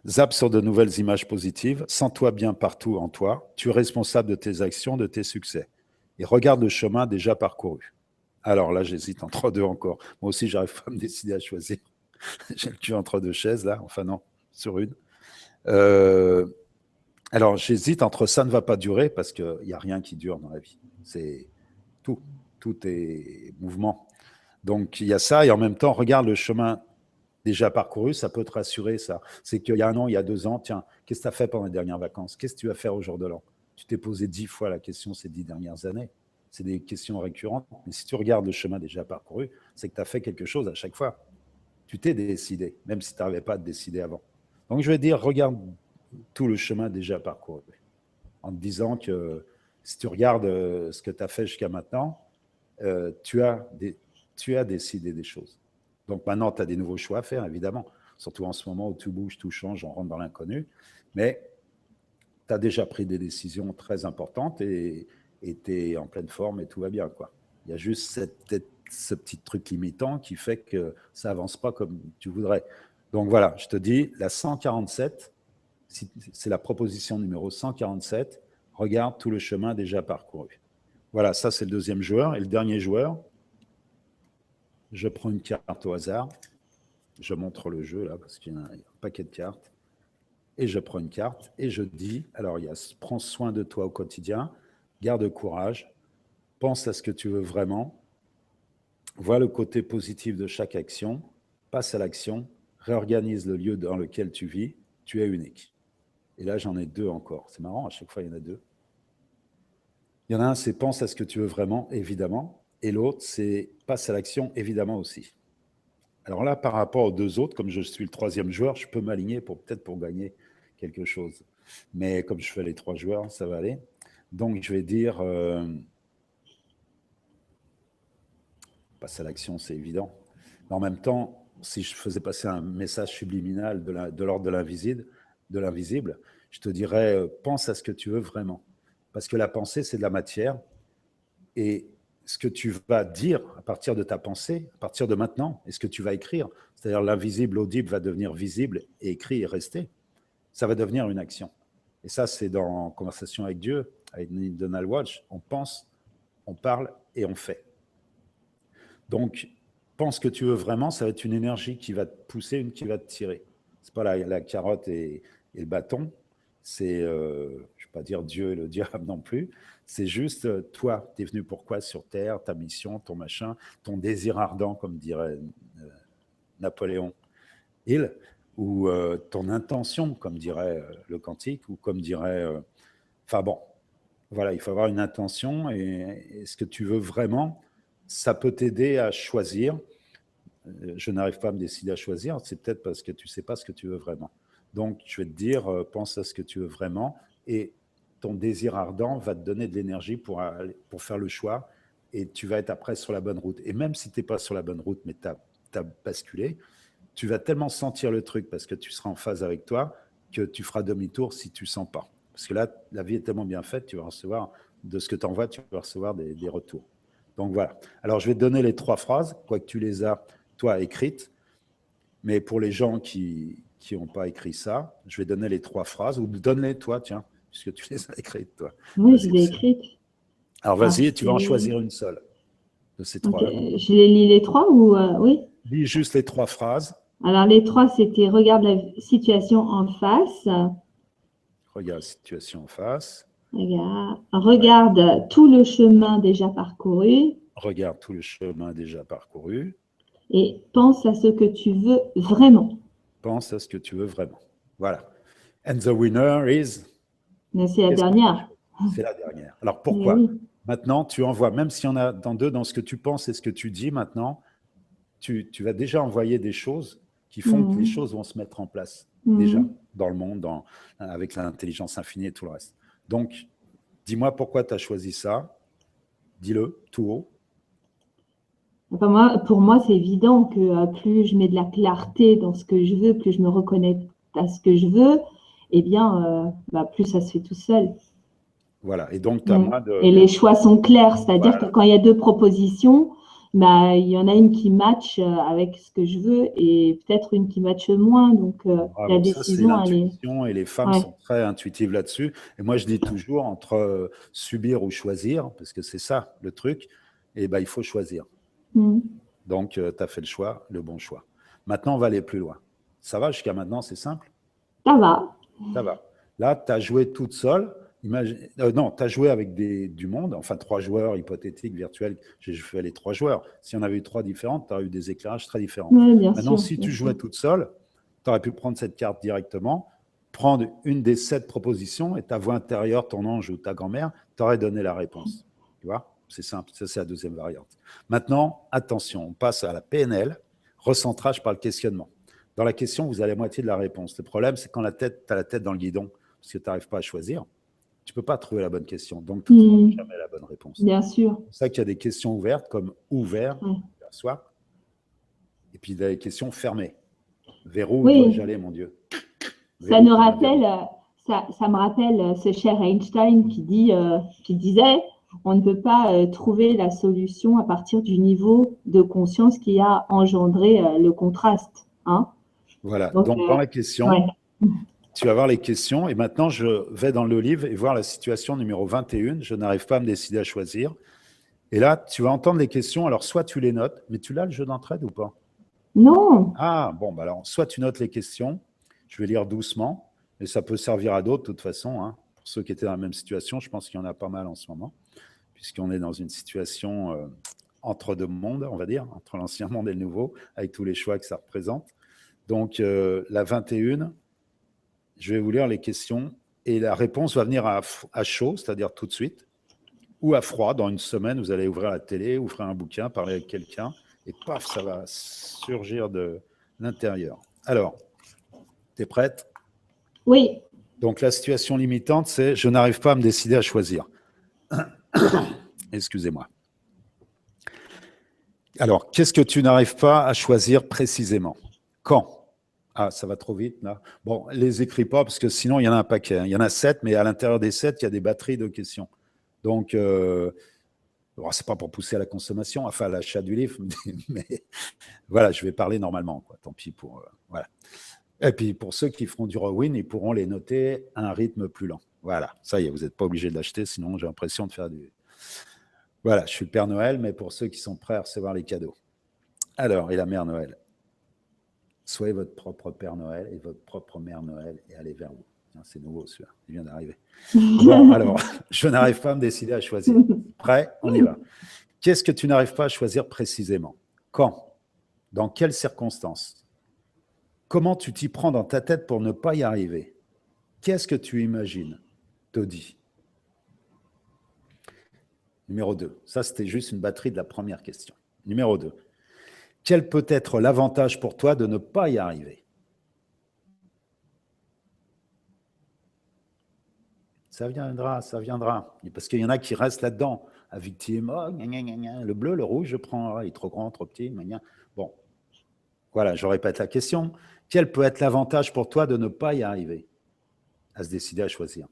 Zappe sur de nouvelles images positives. Sens-toi bien partout en toi. Tu es responsable de tes actions, de tes succès. Et regarde le chemin déjà parcouru. Alors là, j'hésite entre 2 encore. Moi aussi, j'arrive pas à me décider à choisir. J'ai le cul entre 2 chaises, là. Enfin, non, sur une. Alors, j'hésite entre ça ne va pas durer parce qu'il n'y a rien qui dure dans la vie. C'est tout. Tout est mouvement. Donc, il y a ça. Et en même temps, regarde le chemin déjà parcouru, ça peut te rassurer, ça. C'est qu'il y a 1 an, il y a 2 ans, tiens, qu'est-ce que tu as fait pendant les dernières vacances? Qu'est-ce que tu vas faire au jour de l'an? Tu t'es posé 10 fois la question ces 10 dernières années. C'est des questions récurrentes. Mais si tu regardes le chemin déjà parcouru, c'est que tu as fait quelque chose à chaque fois. Tu t'es décidé, même si tu n'arrivais pas à te décider avant. Donc, je vais dire, regarde tout le chemin déjà parcouru. En te disant que si tu regardes ce que tu as fait jusqu'à maintenant, tu as décidé des choses. Donc maintenant, tu as des nouveaux choix à faire, évidemment. Surtout en ce moment où tout bouge, tout change, on rentre dans l'inconnu. Mais tu as déjà pris des décisions très importantes et tu es en pleine forme et tout va bien, quoi. Il y a juste ce petit truc limitant qui fait que ça avance pas comme tu voudrais. Donc voilà, je te dis, la 147, c'est la proposition numéro 147, regarde tout le chemin déjà parcouru. Voilà, ça c'est le deuxième joueur. Et le dernier joueur, je prends une carte au hasard, je montre le jeu là, parce qu'il y a un paquet de cartes, et je prends une carte, et je dis, alors il y a « Prends soin de toi au quotidien, garde courage, pense à ce que tu veux vraiment, vois le côté positif de chaque action, passe à l'action, réorganise le lieu dans lequel tu vis, tu es unique. » Et là, j'en ai deux encore. C'est marrant, à chaque fois, il y en a deux. Il y en a un, c'est « Pense à ce que tu veux vraiment, évidemment ». Et l'autre, c'est « Passe à l'action, évidemment aussi ». Alors là, par rapport aux deux autres, comme je suis le troisième joueur, je peux m'aligner peut-être pour gagner quelque chose. Mais comme je fais les trois joueurs, ça va aller. Donc, je vais dire passe à l'action, c'est évident. Mais en même temps, si je faisais passer un message subliminal de l'ordre de l'invisible, je te dirais pense à ce que tu veux vraiment. Parce que la pensée, c'est de la matière. Et ce que tu vas dire à partir de ta pensée, à partir de maintenant, et ce que tu vas écrire, c'est-à-dire l'invisible audible va devenir visible et écrit et rester, ça va devenir une action. Et ça, c'est dans Conversation avec Dieu, avec Donald Walsh, on pense, on parle et on fait. Donc, pense que tu veux vraiment, ça va être une énergie qui va te pousser, une qui va te tirer. Ce n'est pas la carotte et le bâton, c'est, je ne vais pas dire Dieu et le diable non plus, c'est juste toi, tu es venu pourquoi sur Terre, ta mission, ton machin, ton désir ardent, comme dirait Napoléon Hill, ou ton intention, comme dirait le Cantique, ou comme dirait... Enfin bon, voilà, il faut avoir une intention et ce que tu veux vraiment, ça peut t'aider à choisir. Je n'arrive pas à me décider à choisir, c'est peut-être parce que tu ne sais pas ce que tu veux vraiment. Donc, je vais te dire, pense à ce que tu veux vraiment et ton désir ardent va te donner de l'énergie pour faire le choix et tu vas être après sur la bonne route. Et même si tu n'es pas sur la bonne route, mais tu as basculé, tu vas tellement sentir le truc parce que tu seras en phase avec toi que tu feras demi-tour si tu ne sens pas. Parce que là, la vie est tellement bien faite, tu vas recevoir de ce que tu envoies, tu vas recevoir des retours. Donc voilà. Alors, je vais te donner les trois phrases, quoique tu les as, toi, écrites. Mais pour les gens qui n'ont pas écrit ça, je vais donner les trois phrases, ou donne-les toi, tiens, puisque tu les as écrites, toi. Oui, je les ai écrites. Alors, vas-y, tu vas en choisir une seule de ces trois. Okay. Je les lis les trois ou oui? Lis juste les trois phrases. Alors, les trois, c'était « Regarde la situation en face ». Regarde la situation en face. Regarde tout le chemin déjà parcouru. Regarde tout le chemin déjà parcouru. Et pense à ce que tu veux vraiment. Pense à ce que tu veux vraiment. Voilà. And the winner is... C'est la dernière. C'est la dernière. Alors, pourquoi? Oui. Maintenant, tu envoies, même s'il y en a dans ce que tu penses et ce que tu dis maintenant, tu vas déjà envoyer des choses qui font que les choses vont se mettre en place, déjà, dans le monde, avec l'intelligence infinie et tout le reste. Donc, dis-moi pourquoi tu as choisi ça. Dis-le tout haut. Enfin, pour moi, c'est évident que plus je mets de la clarté dans ce que je veux, plus je me reconnecte à ce que je veux, eh bien, plus ça se fait tout seul. Voilà, et donc tu as moins de... Et les choix sont clairs, c'est-à-dire que quand il y a deux propositions, il y en a une qui matche avec ce que je veux et peut-être une qui matche moins. Donc, la décision, ça, c'est l'intuition et les femmes sont très intuitives là-dessus. Et moi, je dis toujours, entre subir ou choisir, parce que c'est ça le truc, et il faut choisir. Donc, tu as fait le choix, le bon choix. Maintenant, on va aller plus loin. Ça va jusqu'à maintenant, c'est simple? Ça va. Ça va. Là, tu as joué toute seule. Non, tu as joué avec du monde, enfin 3 joueurs hypothétiques, virtuels. J'ai fait les 3 joueurs. Si on avait eu 3 différentes, tu aurais eu des éclairages très différents. Oui, maintenant, si tu jouais toute seule, tu aurais pu prendre cette carte directement, prendre une des 7 propositions et ta voix intérieure, ton ange ou ta grand-mère, t'aurait donné la réponse. Tu vois? C'est simple, ça c'est la deuxième variante. Maintenant, attention, on passe à la PNL, recentrage par le questionnement. Dans la question, vous avez la moitié de la réponse. Le problème, c'est quand tu as la tête dans le guidon, parce que tu n'arrives pas à choisir, tu ne peux pas trouver la bonne question. Donc, tu ne trouveras jamais la bonne réponse. Bien sûr. C'est pour ça qu'il y a des questions ouvertes, comme ouvert, soi, et puis des questions fermées. Vers où dois-je aller, mon Dieu? Ça nous rappelle ça me rappelle ce cher Einstein qui disait, on ne peut pas trouver la solution à partir du niveau de conscience qui a engendré le contraste. Hein. Voilà. Donc, Donc, dans la question, ouais. tu vas voir les questions. Et maintenant, je vais dans le livre et voir la situation numéro 21. Je n'arrive pas à me décider à choisir. Et là, tu vas entendre les questions. Alors, soit tu les notes, mais tu l'as le jeu d'entraide ou pas? Non. Ah, bon, bah alors, soit tu notes les questions. Je vais lire doucement. Et ça peut servir à d'autres, de toute façon. Hein. Pour ceux qui étaient dans la même situation, je pense qu'il y en a pas mal en ce moment, puisqu'on est dans une situation entre deux mondes, on va dire, entre l'ancien monde et le nouveau, avec tous les choix que ça représente. Donc, la 21, je vais vous lire les questions et la réponse va venir à chaud, c'est-à-dire tout de suite, ou à froid. Dans une semaine, vous allez ouvrir la télé, ouvrir un bouquin, parler avec quelqu'un, et paf, ça va surgir de l'intérieur. Alors, tu es prête? Oui. Donc, la situation limitante, c'est « je n'arrive pas à me décider à choisir ». Excusez-moi. Alors, qu'est-ce que tu n'arrives pas à choisir précisément? Quand? Ah, ça va trop vite, là. Bon, les écris pas, parce que sinon, il y en a un paquet. Il y en a 7, mais à l'intérieur des 7, il y a des batteries de questions. Donc, bon, c'est pas pour pousser à la consommation, enfin, à l'achat du livre, mais voilà, je vais parler normalement, quoi. Tant pis pour... voilà. Et puis, pour ceux qui feront du rewind, ils pourront les noter à un rythme plus lent. Voilà, ça y est, vous n'êtes pas obligé de l'acheter, sinon j'ai l'impression de faire du... Voilà, je suis le Père Noël, mais pour ceux qui sont prêts à recevoir les cadeaux. Alors, et la Mère Noël? Soyez votre propre Père Noël et votre propre Mère Noël et allez vers vous. C'est nouveau celui-là, il vient d'arriver. Bon, alors, je n'arrive pas à me décider à choisir. Prêt? On y va. Qu'est-ce que tu n'arrives pas à choisir précisément? Quand? Dans quelles circonstances? Comment tu t'y prends dans ta tête pour ne pas y arriver? Qu'est-ce que tu imagines? Taudis. Numéro 2. Ça, c'était juste une batterie de la première question. Numéro 2. Quel peut être l'avantage pour toi de ne pas y arriver? Ça viendra, ça viendra. Parce qu'il y en a qui restent là-dedans, à victime. Oh, le bleu, le rouge, je prends. Il est trop grand, trop petit. Bon, voilà, je répète la question. Quel peut être l'avantage pour toi de ne pas y arriver? À se décider à choisir.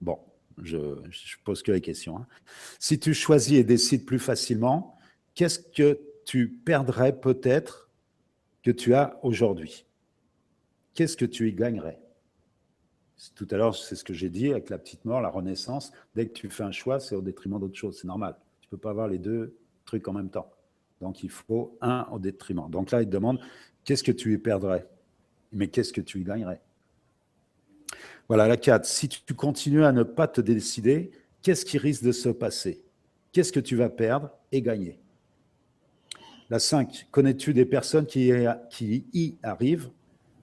Bon, je pose que les questions. Hein. Si tu choisis et décides plus facilement, qu'est-ce que tu perdrais peut-être que tu as aujourd'hui? Qu'est-ce que tu y gagnerais? Tout à l'heure, c'est ce que j'ai dit avec la petite mort, la renaissance. Dès que tu fais un choix, c'est au détriment d'autre chose. C'est normal. Tu ne peux pas avoir les deux trucs en même temps. Donc, il faut un au détriment. Donc là, il te demande, qu'est-ce que tu y perdrais? Mais qu'est-ce que tu y gagnerais? Voilà, la 4. Si tu continues à ne pas te décider, qu'est-ce qui risque de se passer? Qu'est-ce que tu vas perdre et gagner? La 5. Connais-tu des personnes qui y arrivent?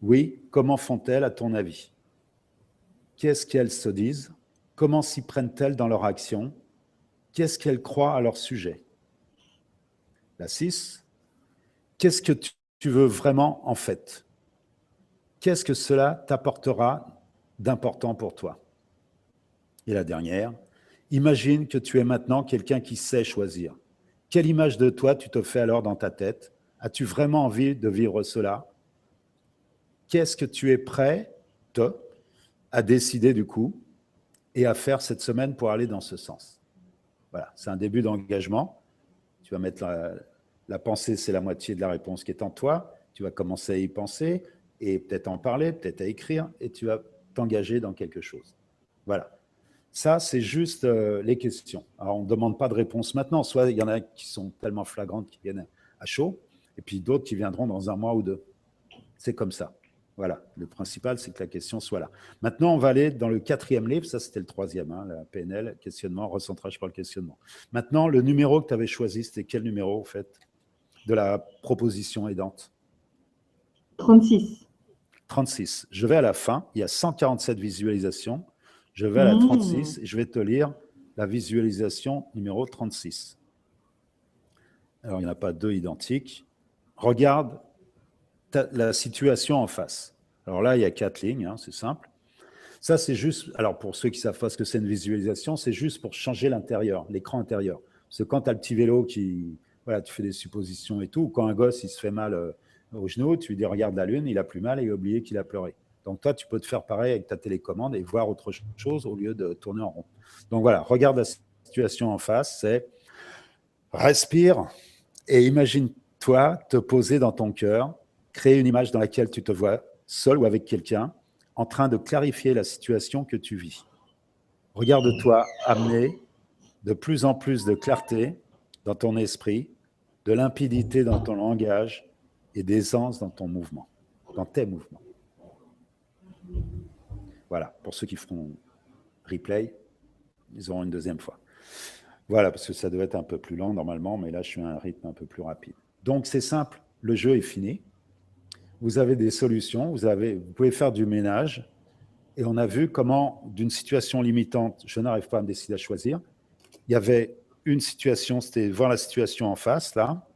Oui. Comment font-elles à ton avis? Qu'est-ce qu'elles se disent? Comment s'y prennent-elles dans leur action? Qu'est-ce qu'elles croient à leur sujet? La 6. Qu'est-ce que tu veux vraiment en fait? Qu'est-ce que cela t'apportera d'important pour toi? Et la dernière, imagine que tu es maintenant quelqu'un qui sait choisir. Quelle image de toi tu te fais alors dans ta tête? As-tu vraiment envie de vivre cela? Qu'est-ce que tu es prêt à décider du coup et à faire cette semaine pour aller dans ce sens? Voilà, c'est un début d'engagement. Tu vas mettre la pensée, c'est la moitié de la réponse qui est en toi. Tu vas commencer à y penser et peut-être en parler, peut-être à écrire, et tu vas t'engager dans quelque chose. Voilà. Ça, c'est juste les questions. Alors, on ne demande pas de réponse maintenant. Soit il y en a qui sont tellement flagrantes qui viennent à chaud, et puis d'autres qui viendront dans un mois ou deux. C'est comme ça. Voilà. Le principal, c'est que la question soit là. Maintenant, on va aller dans le 4e livre. Ça, c'était le 3e, hein, la PNL, questionnement, recentrage par le questionnement. Maintenant, le numéro que tu avais choisi, c'était quel numéro, en fait, de la proposition aidante? 36. 36. Je vais à la fin. Il y a 147 visualisations. Je vais à la 36 et je vais te lire la visualisation numéro 36. Alors, il n'y en a pas deux identiques. Regarde la situation en face. Alors là, il y a 4 lignes, hein, c'est simple. Ça, c'est juste, alors pour ceux qui ne savent pas ce que c'est une visualisation, c'est juste pour changer l'intérieur, l'écran intérieur. Parce que quand tu as le petit vélo qui, voilà, tu fais des suppositions et tout, ou quand un gosse, il se fait mal au genou, tu lui dis, regarde la lune, il a plus mal et il a oublié qu'il a pleuré. Donc toi, tu peux te faire pareil avec ta télécommande et voir autre chose au lieu de tourner en rond. Donc voilà, regarde la situation en face, c'est respire et imagine-toi te poser dans ton cœur, créer une image dans laquelle tu te vois seul ou avec quelqu'un, en train de clarifier la situation que tu vis. Regarde-toi amener de plus en plus de clarté dans ton esprit, de limpidité dans ton langage et d'aisance dans ton mouvement, dans tes mouvements. Voilà, pour ceux qui feront replay, ils auront une deuxième fois. Voilà, parce que ça devait être un peu plus lent normalement, mais là, je suis à un rythme un peu plus rapide. Donc, c'est simple, le jeu est fini. Vous avez des solutions, vous pouvez faire du ménage. Et on a vu comment, d'une situation limitante, je n'arrive pas à me décider à choisir, il y avait une situation, c'était voir la situation en face, là.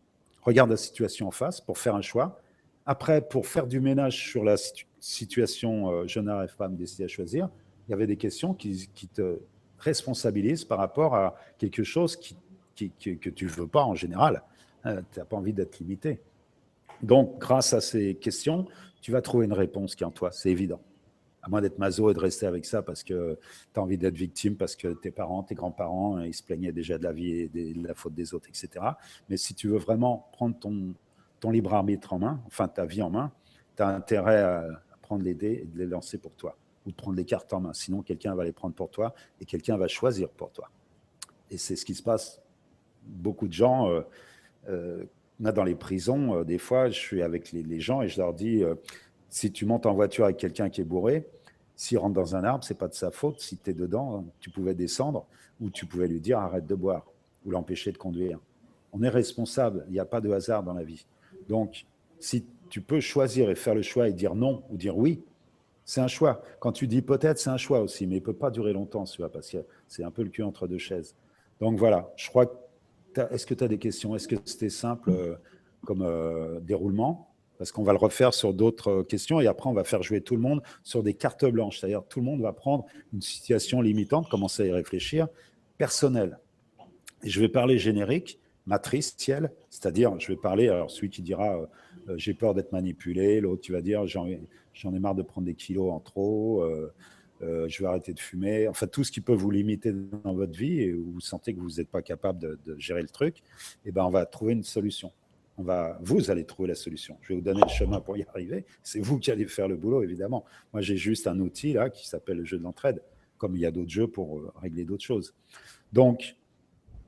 Regarde la situation en face pour faire un choix. Après, pour faire du ménage sur la situation, je n'arrive pas à me décider à choisir, il y avait des questions qui te responsabilisent par rapport à quelque chose que tu ne veux pas en général. Tu n'as pas envie d'être limité. Donc, grâce à ces questions, tu vas trouver une réponse qui est en toi, c'est évident. À moins d'être maso et de rester avec ça parce que tu as envie d'être victime, parce que tes parents, tes grands-parents, ils se plaignaient déjà de la vie et de la faute des autres, etc. Mais si tu veux vraiment prendre ton libre arbitre en main, enfin ta vie en main, tu as intérêt à prendre les dés et de les lancer pour toi, ou de prendre les cartes en main. Sinon, quelqu'un va les prendre pour toi et quelqu'un va choisir pour toi. Et c'est ce qui se passe. Beaucoup de gens, là dans les prisons, des fois, je suis avec les gens et je leur dis, si tu montes en voiture avec quelqu'un qui est bourré, s'il rentre dans un arbre, ce n'est pas de sa faute. Si tu es dedans, tu pouvais descendre ou tu pouvais lui dire arrête de boire ou l'empêcher de conduire. On est responsable, il n'y a pas de hasard dans la vie. Donc, si tu peux choisir et faire le choix et dire non ou dire oui, c'est un choix. Quand tu dis peut-être, c'est un choix aussi, mais il ne peut pas durer longtemps, celui-là, parce que c'est un peu le cul entre deux chaises. Donc voilà, je crois que est-ce que tu as des questions? Est-ce que c'était simple comme déroulement? Parce qu'on va le refaire sur d'autres questions et après, on va faire jouer tout le monde sur des cartes blanches. C'est-à-dire tout le monde va prendre une situation limitante, commencer à y réfléchir, personnelle. Et je vais parler générique, matrice, ciel, c'est-à-dire je vais parler, alors celui qui dira j'ai peur d'être manipulé, l'autre qui va dire j'en ai marre de prendre des kilos en trop, je vais arrêter de fumer, enfin tout ce qui peut vous limiter dans votre vie et où vous sentez que vous n'êtes pas capable de gérer le truc, et ben on va trouver une solution. Vous allez trouver la solution. Je vais vous donner le chemin pour y arriver. C'est vous qui allez faire le boulot, évidemment. Moi, j'ai juste un outil là qui s'appelle le jeu de l'entraide, comme il y a d'autres jeux pour régler d'autres choses. Donc,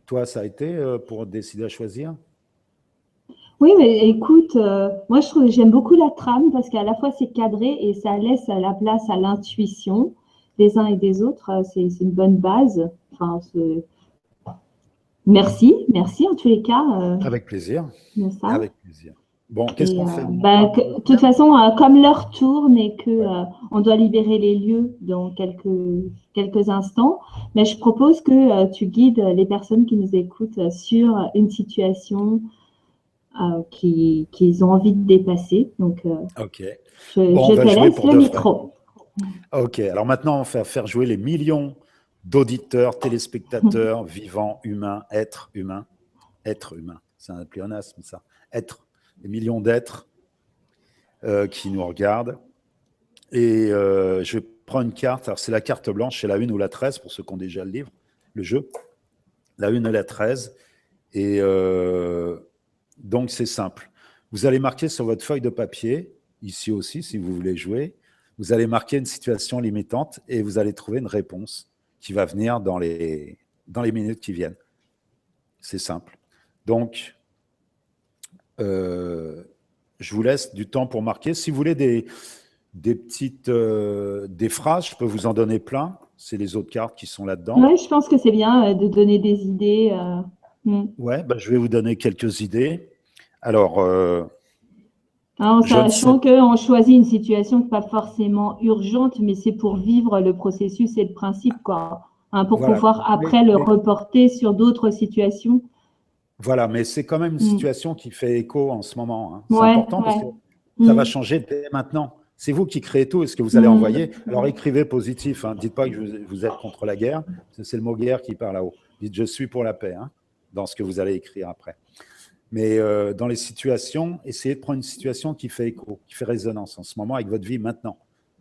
toi, ça a été pour décider à choisir? Oui, mais écoute, moi je trouve j'aime beaucoup la trame parce qu'à la fois c'est cadré et ça laisse la place à l'intuition des uns et des autres. C'est une bonne base. Enfin, merci en tous les cas. Avec plaisir. De ça. Avec plaisir. Bon, qu'est-ce qu'on fait? De toute façon, comme l'heure tourne et que on doit libérer les lieux dans quelques instants, mais je propose que tu guides les personnes qui nous écoutent sur une situation qu'ils ont envie de dépasser. Donc, ok. je te laisse le micro. Ok, alors maintenant, on va faire jouer les millions d'auditeurs, téléspectateurs, vivants, humains, êtres humains. Être humain, c'est un pléonasme, ça. Être, des millions d'êtres qui nous regardent. Et je vais prendre une carte. Alors, c'est la carte blanche, c'est la 1 ou la 13, pour ceux qui ont déjà le livre, le jeu. La 1 et la 13. Et donc, c'est simple. Vous allez marquer sur votre feuille de papier, ici aussi, si vous voulez jouer, vous allez marquer une situation limitante et vous allez trouver une réponse qui va venir dans les minutes qui viennent. C'est simple. Donc, je vous laisse du temps pour marquer. Si vous voulez des phrases, je peux vous en donner plein. C'est les autres cartes qui sont là-dedans. Oui, je pense que c'est bien de donner des idées. Ouais, je vais vous donner quelques idées. Alors, en sachant qu'on choisit une situation pas forcément urgente, mais c'est pour vivre le processus et le principe, quoi. Pour pouvoir après le reporter sur d'autres situations. Voilà, mais c'est quand même une situation qui fait écho en ce moment. Hein. C'est important parce que ça va changer dès maintenant. C'est vous qui créez tout et ce que vous allez envoyer. Alors écrivez positif. Hein. Dites pas que vous êtes contre la guerre. C'est le mot guerre qui part là-haut. Dites je suis pour la paix hein, dans ce que vous allez écrire après. Mais dans les situations, essayez de prendre une situation qui fait écho, qui fait résonance en ce moment avec votre vie maintenant.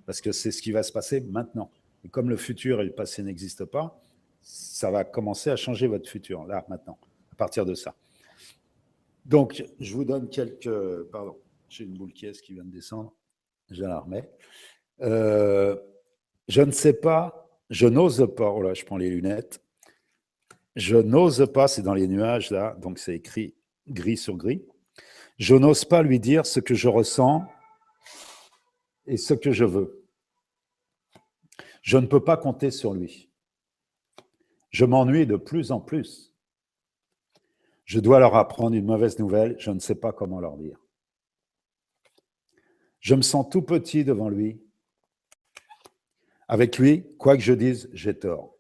parce que c'est ce qui va se passer maintenant. Et comme le futur et le passé n'existent pas, ça va commencer à changer votre futur, là, maintenant, à partir de ça. Donc, je vous donne quelques... Pardon, j'ai une boule qui vient de descendre, je la remets. Je ne sais pas, je n'ose pas, oh là, je prends les lunettes, je n'ose pas, c'est dans les nuages là, donc c'est écrit gris sur gris, je n'ose pas lui dire ce que je ressens et ce que je veux. Je ne peux pas compter sur lui. Je m'ennuie de plus en plus. Je dois leur apprendre une mauvaise nouvelle, je ne sais pas comment leur dire. Je me sens tout petit devant lui. Avec lui, quoi que je dise, j'ai tort.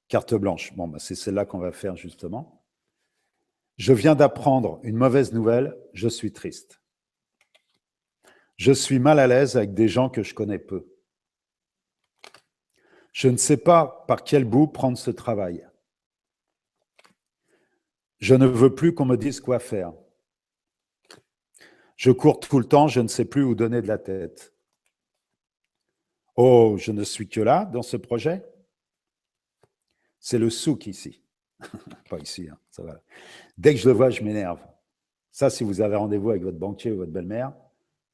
Carte blanche. Bon, ben c'est celle-là qu'on va faire justement. Je viens d'apprendre une mauvaise nouvelle, je suis triste. Je suis mal à l'aise avec des gens que je connais peu. Je ne sais pas par quel bout prendre ce travail. Je ne veux plus qu'on me dise quoi faire. Je cours tout le temps, je ne sais plus où donner de la tête. Oh, je ne suis que là, dans ce projet. C'est le souk ici. Pas ici, hein, ça va. Dès que je le vois, je m'énerve. Ça, si vous avez rendez-vous avec votre banquier ou votre belle-mère,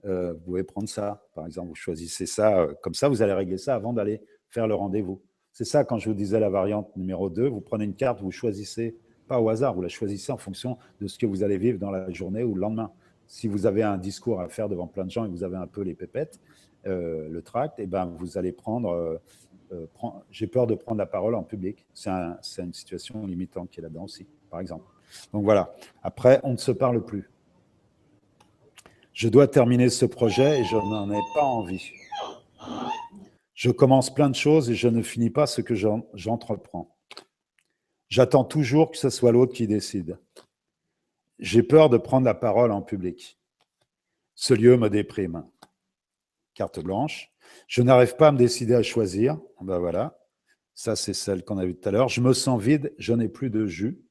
vous pouvez prendre ça, par exemple. Vous choisissez ça, comme ça, vous allez régler ça avant d'aller faire le rendez-vous. C'est ça, quand je vous disais la variante numéro 2, vous prenez une carte, vous choisissez, pas au hasard, vous la choisissez en fonction de ce que vous allez vivre dans la journée ou le lendemain. Si vous avez un discours à faire devant plein de gens et que vous avez un peu les pépettes, le tract, et ben vous allez prendre... j'ai peur de prendre la parole en public. C'est une situation limitante qui est là-dedans aussi, par exemple. Donc voilà. Après, on ne se parle plus. Je dois terminer ce projet et je n'en ai pas envie. Je commence plein de choses et je ne finis pas ce que j'entreprends. J'attends toujours que ce soit l'autre qui décide. J'ai peur de prendre la parole en public. Ce lieu me déprime. Carte blanche. Je n'arrive pas à me décider à choisir. Ben voilà. Ça, c'est celle qu'on a vue tout à l'heure. Je me sens vide, je n'ai plus de jus.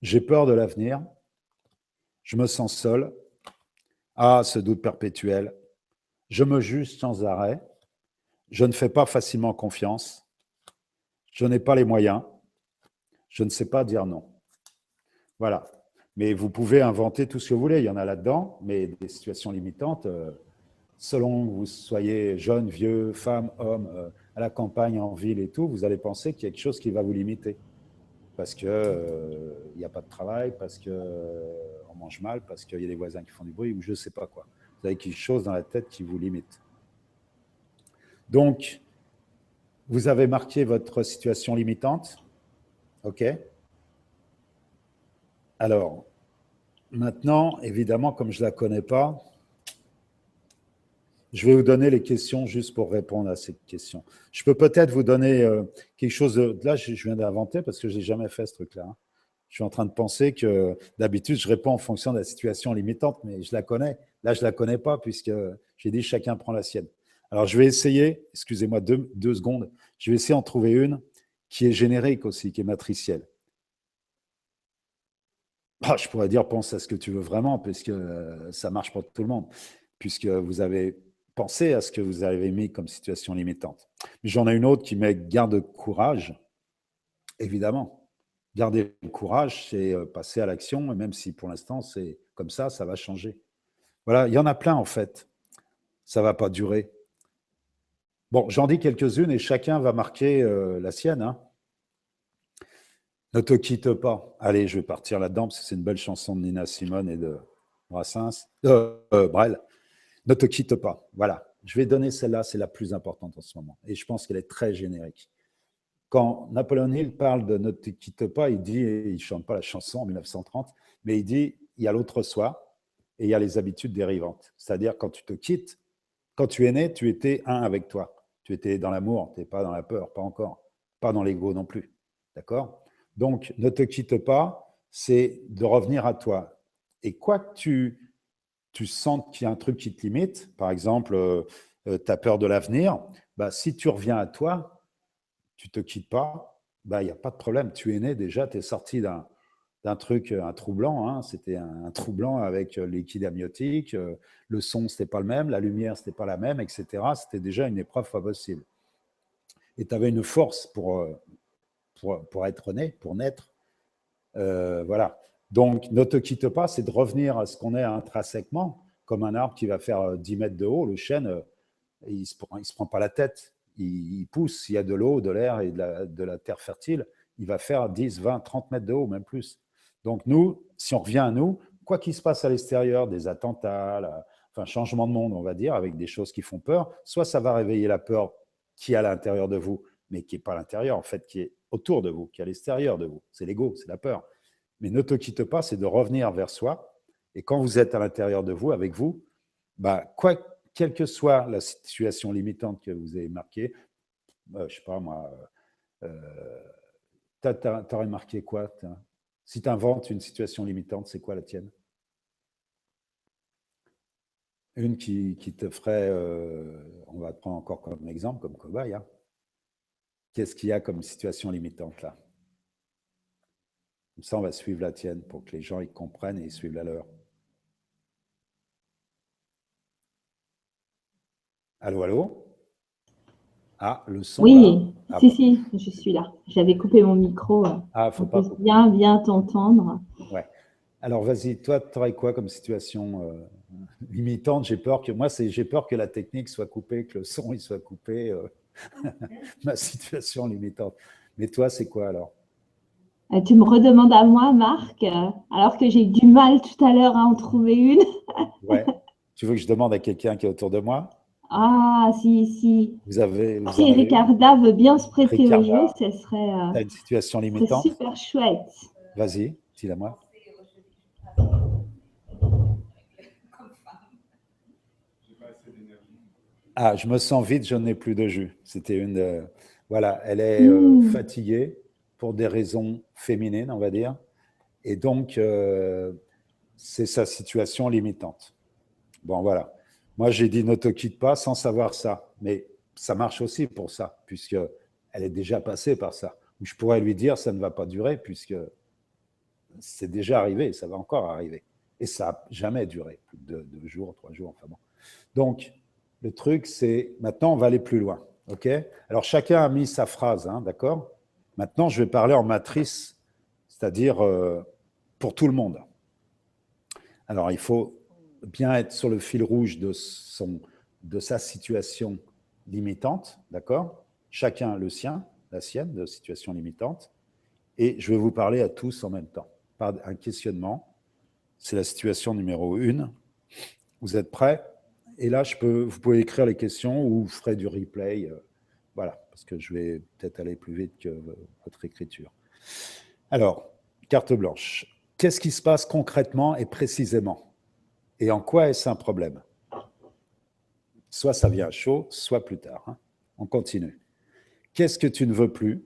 J'ai peur de l'avenir. Je me sens seul. Ah, ce doute perpétuel. Je me juge sans arrêt. Je ne fais pas facilement confiance. Je n'ai pas les moyens. Je ne sais pas dire non. Voilà. Mais vous pouvez inventer tout ce que vous voulez. Il y en a là-dedans, mais des situations limitantes, selon que vous soyez jeune, vieux, femme, homme, à la campagne, en ville et tout, vous allez penser qu'il y a quelque chose qui va vous limiter. Parce qu'il n'y a pas de travail, parce qu'on mange mal, parce qu'il y a des voisins qui font du bruit, ou je ne sais pas quoi. Vous avez quelque chose dans la tête qui vous limite. Donc, vous avez marqué votre situation limitante. OK. Alors, maintenant, évidemment, comme je ne la connais pas, je vais vous donner les questions juste pour répondre à ces questions. Je peux peut-être vous donner quelque chose de... Là, je viens d'inventer parce que je n'ai jamais fait ce truc-là. Hein. Je suis en train de penser que d'habitude, je réponds en fonction de la situation limitante, mais je la connais. Là, je ne la connais pas puisque j'ai dit chacun prend la sienne. Alors, je vais essayer, excusez-moi 2 secondes, je vais essayer d'en trouver une qui est générique aussi, qui est matricielle. Ah, je pourrais dire pense à ce que tu veux vraiment, puisque ça marche pour tout le monde, puisque vous avez pensé à ce que vous avez mis comme situation limitante. Mais j'en ai une autre qui met garde courage, évidemment. Garder le courage, c'est passer à l'action, et même si pour l'instant c'est comme ça va changer. Voilà, il y en a plein en fait. Ça ne va pas durer. Bon, j'en dis quelques-unes et chacun va marquer la sienne. Hein. Ne te quitte pas. Allez, je vais partir là-dedans parce que c'est une belle chanson de Nina Simone et de Brassens, Brel. Ne te quitte pas. Voilà. Je vais donner celle-là, c'est la plus importante en ce moment. Et je pense qu'elle est très générique. Quand Napoléon Hill parle de ne te quitte pas, il dit, et il ne chante pas la chanson en 1930, mais il dit, il y a l'autre soi et il y a les habitudes dérivantes. C'est-à-dire, quand tu te quittes, quand tu es né, tu étais un avec toi. Tu étais dans l'amour, tu n'es pas dans la peur, pas encore. Pas dans l'ego non plus. D'accord ? Donc, ne te quitte pas, c'est de revenir à toi. Et quoi que tu sentes qu'il y a un truc qui te limite, par exemple, tu as peur de l'avenir, bah, si tu reviens à toi, tu ne te quittes pas, bah, il n'y a pas de problème. Tu es né déjà, tu es sorti d'un truc, un trou blanc, hein, c'était un trou blanc avec liquide amniotique, le son, c'était pas le même, la lumière, c'était pas la même, etc. C'était déjà une épreuve pas possible. Et tu avais une force pour être né, pour naître. Voilà. Donc, ne te quitte pas, c'est de revenir à ce qu'on est intrinsèquement, comme un arbre qui va faire 10 mètres de haut. Le chêne, il ne se prend pas la tête. Il pousse, s'il y a de l'eau, de l'air et de la terre fertile, il va faire 10, 20, 30 mètres de haut, même plus. Donc, nous, si on revient à nous, quoi qu'il se passe à l'extérieur, des attentats, enfin, changement de monde, on va dire, avec des choses qui font peur, soit ça va réveiller la peur qui est à l'intérieur de vous, mais qui n'est pas à l'intérieur, en fait, qui est autour de vous, qui est à l'extérieur de vous. C'est l'ego, c'est la peur. Mais ne te quitte pas, c'est de revenir vers soi. Et quand vous êtes à l'intérieur de vous, avec vous, bah, quelle que soit la situation limitante que vous avez marquée, je ne sais pas moi, t'aurais marqué quoi? Si tu inventes une situation limitante, c'est quoi la tienne? Une qui te ferait, on va te prendre encore comme exemple, comme cobaye. Hein. Qu'est-ce qu'il y a comme situation limitante là? Comme ça, on va suivre la tienne pour que les gens ils comprennent et ils suivent la leur. Allô, allô? Ah, le son Oui, là? Ah, si, je suis là. J'avais coupé mon micro. faut on pas peut bien t'entendre. Ouais. Alors, vas-y, toi, tu aurais quoi comme situation limitante? J'ai peur que la technique soit coupée, que le son il soit coupé. Ma situation limitante. Mais toi, c'est quoi alors? Tu me redemandes à moi, Marc, alors que j'ai eu du mal tout à l'heure à en trouver une. Ouais. Tu veux que je demande à quelqu'un qui est autour de moi? Ah, si. Vous en Si avez une? Ricarda veut bien se prêter au jeu, Ricarda, ce tu as une situation serait limitante? super chouette. Vas-y, dis-la moi. Ah, je me sens vide, je n'ai plus de jus. C'était une. Voilà, elle est fatiguée pour des raisons féminines, on va dire. Et donc, c'est sa situation limitante. Bon, voilà. Moi, j'ai dit ne te quitte pas sans savoir ça. Mais ça marche aussi pour ça, puisque elle est déjà passée par ça. Ou je pourrais lui dire ça ne va pas durer, puisque c'est déjà arrivé, ça va encore arriver. Et ça n'a jamais duré, plus de 2 jours, 3 jours, enfin bon. Donc, le truc, c'est maintenant, on va aller plus loin. OK? Alors, chacun a mis sa phrase, hein, d'accord? Maintenant, je vais parler en matrice, c'est-à-dire pour tout le monde. Alors, il faut bien être sur le fil rouge de sa situation limitante, d'accord? Chacun le sien, la sienne, de situation limitante. Et je vais vous parler à tous en même temps, par un questionnement. C'est la situation numéro 1. Vous êtes prêts? Et là, vous pouvez écrire les questions ou vous ferez du replay. Voilà, parce que je vais peut-être aller plus vite que votre écriture. Alors, carte blanche. Qu'est-ce qui se passe concrètement et précisément? Et en quoi est-ce un problème? Soit ça vient chaud, soit plus tard. Hein. On continue. Qu'est-ce que tu ne veux plus?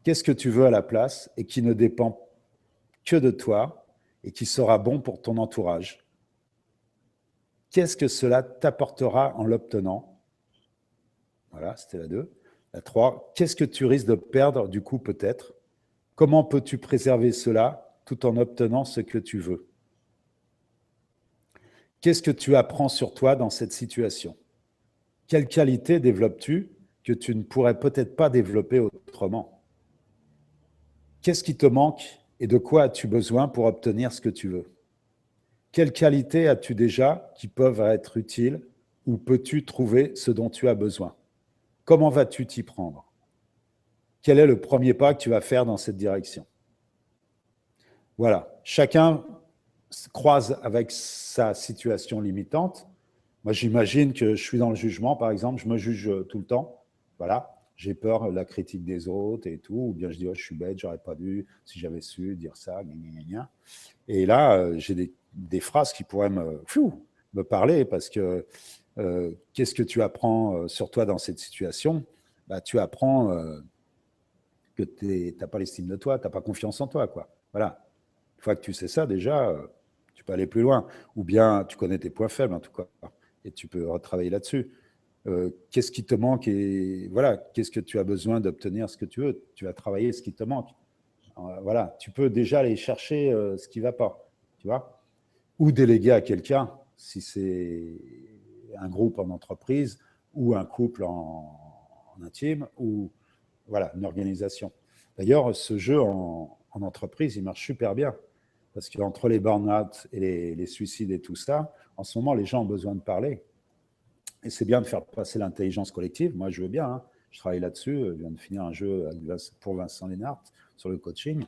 Qu'est-ce que tu veux à la place et qui ne dépend que de toi et qui sera bon pour ton entourage? Qu'est-ce que cela t'apportera en l'obtenant? Voilà, c'était la 2. La 3, qu'est-ce que tu risques de perdre du coup peut-être? Comment peux-tu préserver cela tout en obtenant ce que tu veux? Qu'est-ce que tu apprends sur toi dans cette situation? Quelle qualité développes-tu que tu ne pourrais peut-être pas développer autrement? Qu'est-ce qui te manque et de quoi as-tu besoin pour obtenir ce que tu veux? Quelles qualités as-tu déjà qui peuvent être utiles ou peux-tu trouver ce dont tu as besoin? Comment vas-tu t'y prendre? Quel est le premier pas que tu vas faire dans cette direction? Voilà, chacun croise avec sa situation limitante. Moi, j'imagine que je suis dans le jugement, par exemple, je me juge tout le temps. Voilà, j'ai peur de la critique des autres et tout. Ou bien je dis, oh, je suis bête, j'aurais pas dû, si j'avais su dire ça, gna, gna, gna. Et là, j'ai des phrases qui pourraient me parler parce que qu'est-ce que tu apprends sur toi dans cette situation? Bah, tu apprends que tu n'as pas l'estime de toi, tu n'as pas confiance en toi. Quoi. Voilà. Une fois que tu sais ça, déjà, tu peux aller plus loin. Ou bien tu connais tes points faibles, en tout cas, et tu peux retravailler là-dessus. Qu'est-ce qui te manque et voilà, qu'est-ce que tu as besoin d'obtenir ce que tu veux? Tu vas travailler ce qui te manque. Voilà, tu peux déjà aller chercher ce qui ne va pas, tu vois. Ou déléguer à quelqu'un, si c'est un groupe en entreprise, ou un couple en intime, ou voilà, une organisation. D'ailleurs, ce jeu en entreprise, il marche super bien. Parce qu'entre les burn-out et les suicides et tout ça, en ce moment, les gens ont besoin de parler. Et c'est bien de faire passer l'intelligence collective. Moi, je veux bien. Hein. Je travaille là-dessus. Je viens de finir un jeu pour Vincent Lénart sur le coaching.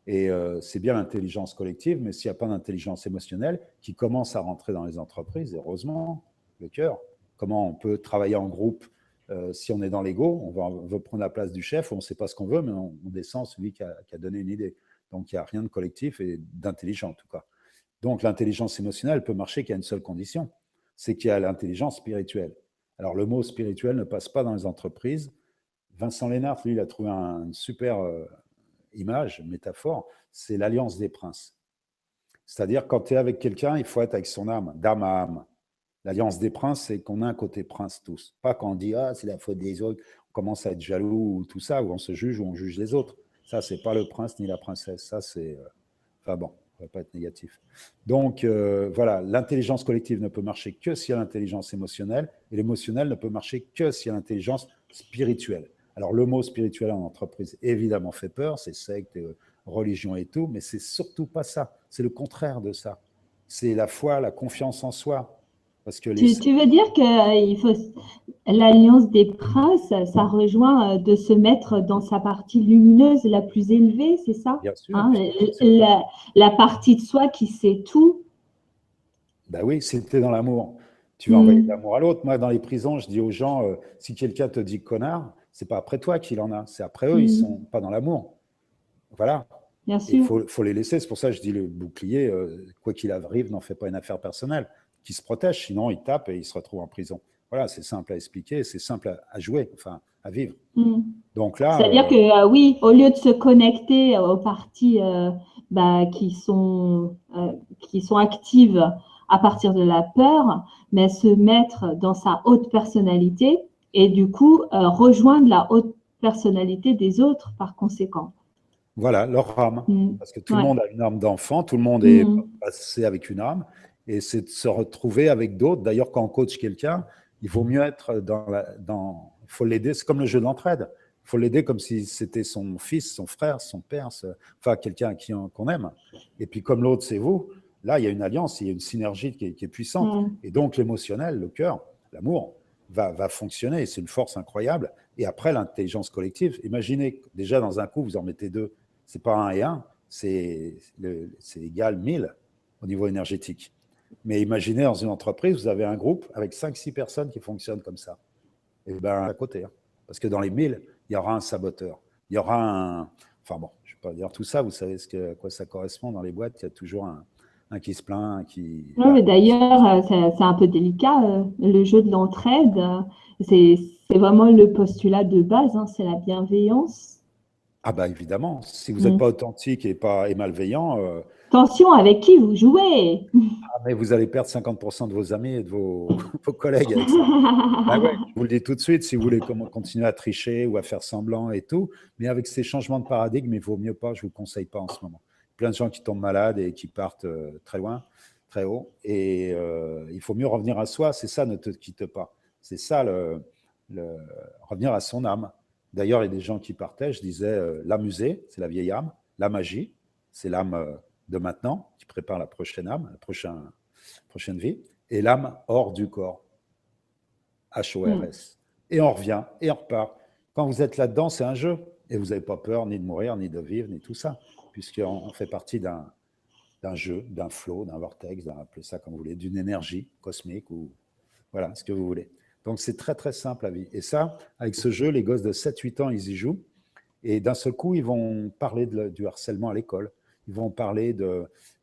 Et c'est bien l'intelligence collective, mais s'il n'y a pas d'intelligence émotionnelle qui commence à rentrer dans les entreprises, heureusement, le cœur, comment on peut travailler en groupe si on est dans l'ego, on veut prendre la place du chef, on ne sait pas ce qu'on veut, mais on descend celui qui a donné une idée. Donc, il n'y a rien de collectif et d'intelligent, en tout cas. Donc, l'intelligence émotionnelle peut marcher qu'à une seule condition, c'est qu'il y a l'intelligence spirituelle. Alors, le mot spirituel ne passe pas dans les entreprises. Vincent Lénart, lui, il a trouvé une super image, métaphore, c'est l'alliance des princes. C'est-à-dire, quand tu es avec quelqu'un, il faut être avec son âme, d'âme à âme. L'alliance des princes, c'est qu'on a un côté prince tous. Pas quand on dit « Ah, c'est la faute des autres », on commence à être jaloux ou tout ça, ou on se juge ou on juge les autres. Ça, c'est pas le prince ni la princesse. Ça, c'est… Enfin bon, on ne va pas être négatif. Donc, voilà, l'intelligence collective ne peut marcher que s'il y a l'intelligence émotionnelle, et l'émotionnel ne peut marcher que s'il y a l'intelligence spirituelle. Alors, le mot spirituel en entreprise, évidemment, fait peur, c'est secte, religion et tout, mais c'est surtout pas ça. C'est le contraire de ça. C'est la foi, la confiance en soi. Parce que Tu veux dire que l'alliance des princes, ça rejoint de se mettre dans sa partie lumineuse la plus élevée, c'est ça? Bien sûr. Hein, la partie de soi qui sait tout. Ben oui, c'était dans l'amour. Tu vas envoyer de l'amour à l'autre. Moi, dans les prisons, je dis aux gens, si quelqu'un te dit connard, c'est pas après toi qu'il en a, c'est après eux, ils sont pas dans l'amour. Voilà. Bien sûr. Il faut les laisser. C'est pour ça que je dis le bouclier, quoi qu'il arrive, n'en fais pas une affaire personnelle. Qui se protège, sinon il tape et il se retrouve en prison. Voilà, c'est simple à expliquer, c'est simple à jouer, enfin à vivre. Donc là, c'est-à-dire que oui, au lieu de se connecter aux parties qui sont actives à partir de la peur, mais se mettre dans sa haute personnalité et du coup rejoindre la haute personnalité des autres par conséquent. Voilà, leur âme. Parce que tout le monde a une âme d'enfant, tout le monde est passé avec une âme, et c'est de se retrouver avec d'autres. D'ailleurs, quand on coach quelqu'un, il vaut mieux être il faut l'aider, c'est comme le jeu de l'entraide. Il faut l'aider comme si c'était son fils, son frère, son père, enfin quelqu'un qu'on aime. Et puis comme l'autre, c'est vous, là, il y a une alliance, il y a une synergie qui est puissante. Et donc l'émotionnel, le cœur, l'amour, va fonctionner. C'est une force incroyable. Et après, l'intelligence collective, imaginez, déjà dans un coup, vous en mettez deux. C'est pas 1 et 1, c'est égal 1000 au niveau énergétique. Mais imaginez dans une entreprise, vous avez un groupe avec 5-6 personnes qui fonctionnent comme ça. Et bien à côté, hein. Parce que dans les 1000, il y aura un saboteur. Il y aura un… Enfin bon, je ne vais pas dire tout ça, vous savez à quoi ça correspond dans les boîtes, il y a toujours un qui se plaint, un qui… Non, mais d'ailleurs, c'est un peu délicat, le jeu de l'entraide. C'est vraiment le postulat de base, hein, c'est la bienveillance. Ah bah évidemment, si vous n'êtes pas authentique et malveillant… Attention avec qui vous jouez. Ah, mais vous allez perdre 50% de vos amis et de vos collègues avec ça. Bah ouais, je vous le dis tout de suite, si vous voulez continuer à tricher ou à faire semblant et tout, mais avec ces changements de paradigme, il vaut mieux pas, je ne vous conseille pas en ce moment. Plein de gens qui tombent malades et qui partent très loin, très haut, et il faut mieux revenir à soi, c'est ça, ne te quitte pas. C'est ça, revenir à son âme. D'ailleurs, il y a des gens qui partaient, je disais, l'amusée, c'est la vieille âme, la magie, c'est l'âme de maintenant, qui prépare la prochaine âme, la prochaine vie, et l'âme hors du corps, HORS. Et on revient, et on repart. Quand vous êtes là-dedans, c'est un jeu, et vous n'avez pas peur ni de mourir, ni de vivre, ni tout ça, puisqu'on fait partie d'un jeu, d'un flow, d'un vortex, appelez ça comme vous voulez, d'une énergie cosmique, ou voilà, ce que vous voulez. Donc c'est très très simple à vivre. Et ça, avec ce jeu, les gosses de 7-8 ans, ils y jouent, et d'un seul coup, ils vont parler du harcèlement à l'école. Ils vont parler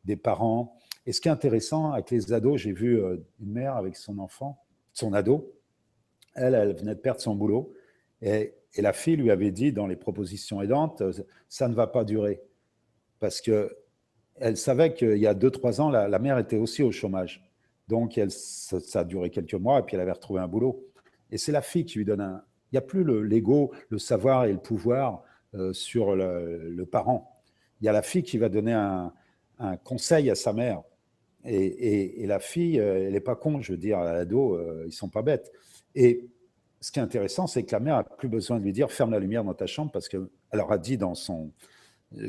des parents. Et ce qui est intéressant avec les ados, j'ai vu une mère avec son enfant, son ado, elle venait de perdre son boulot, et la fille lui avait dit dans les propositions aidantes, ça ne va pas durer. Parce qu'elle savait qu'il y a 2-3 ans, la mère était aussi au chômage. Donc, ça a duré quelques mois, et puis elle avait retrouvé un boulot. Et c'est la fille qui lui donne il n'y a plus l'ego, le savoir et le pouvoir sur le parent. il y a la fille qui va donner un conseil à sa mère. Et la fille, elle n'est pas con, je veux dire, à l'ado, ils ne sont pas bêtes. Et ce qui est intéressant, c'est que la mère n'a plus besoin de lui dire « ferme la lumière dans ta chambre » parce qu'elle aura dit dans son…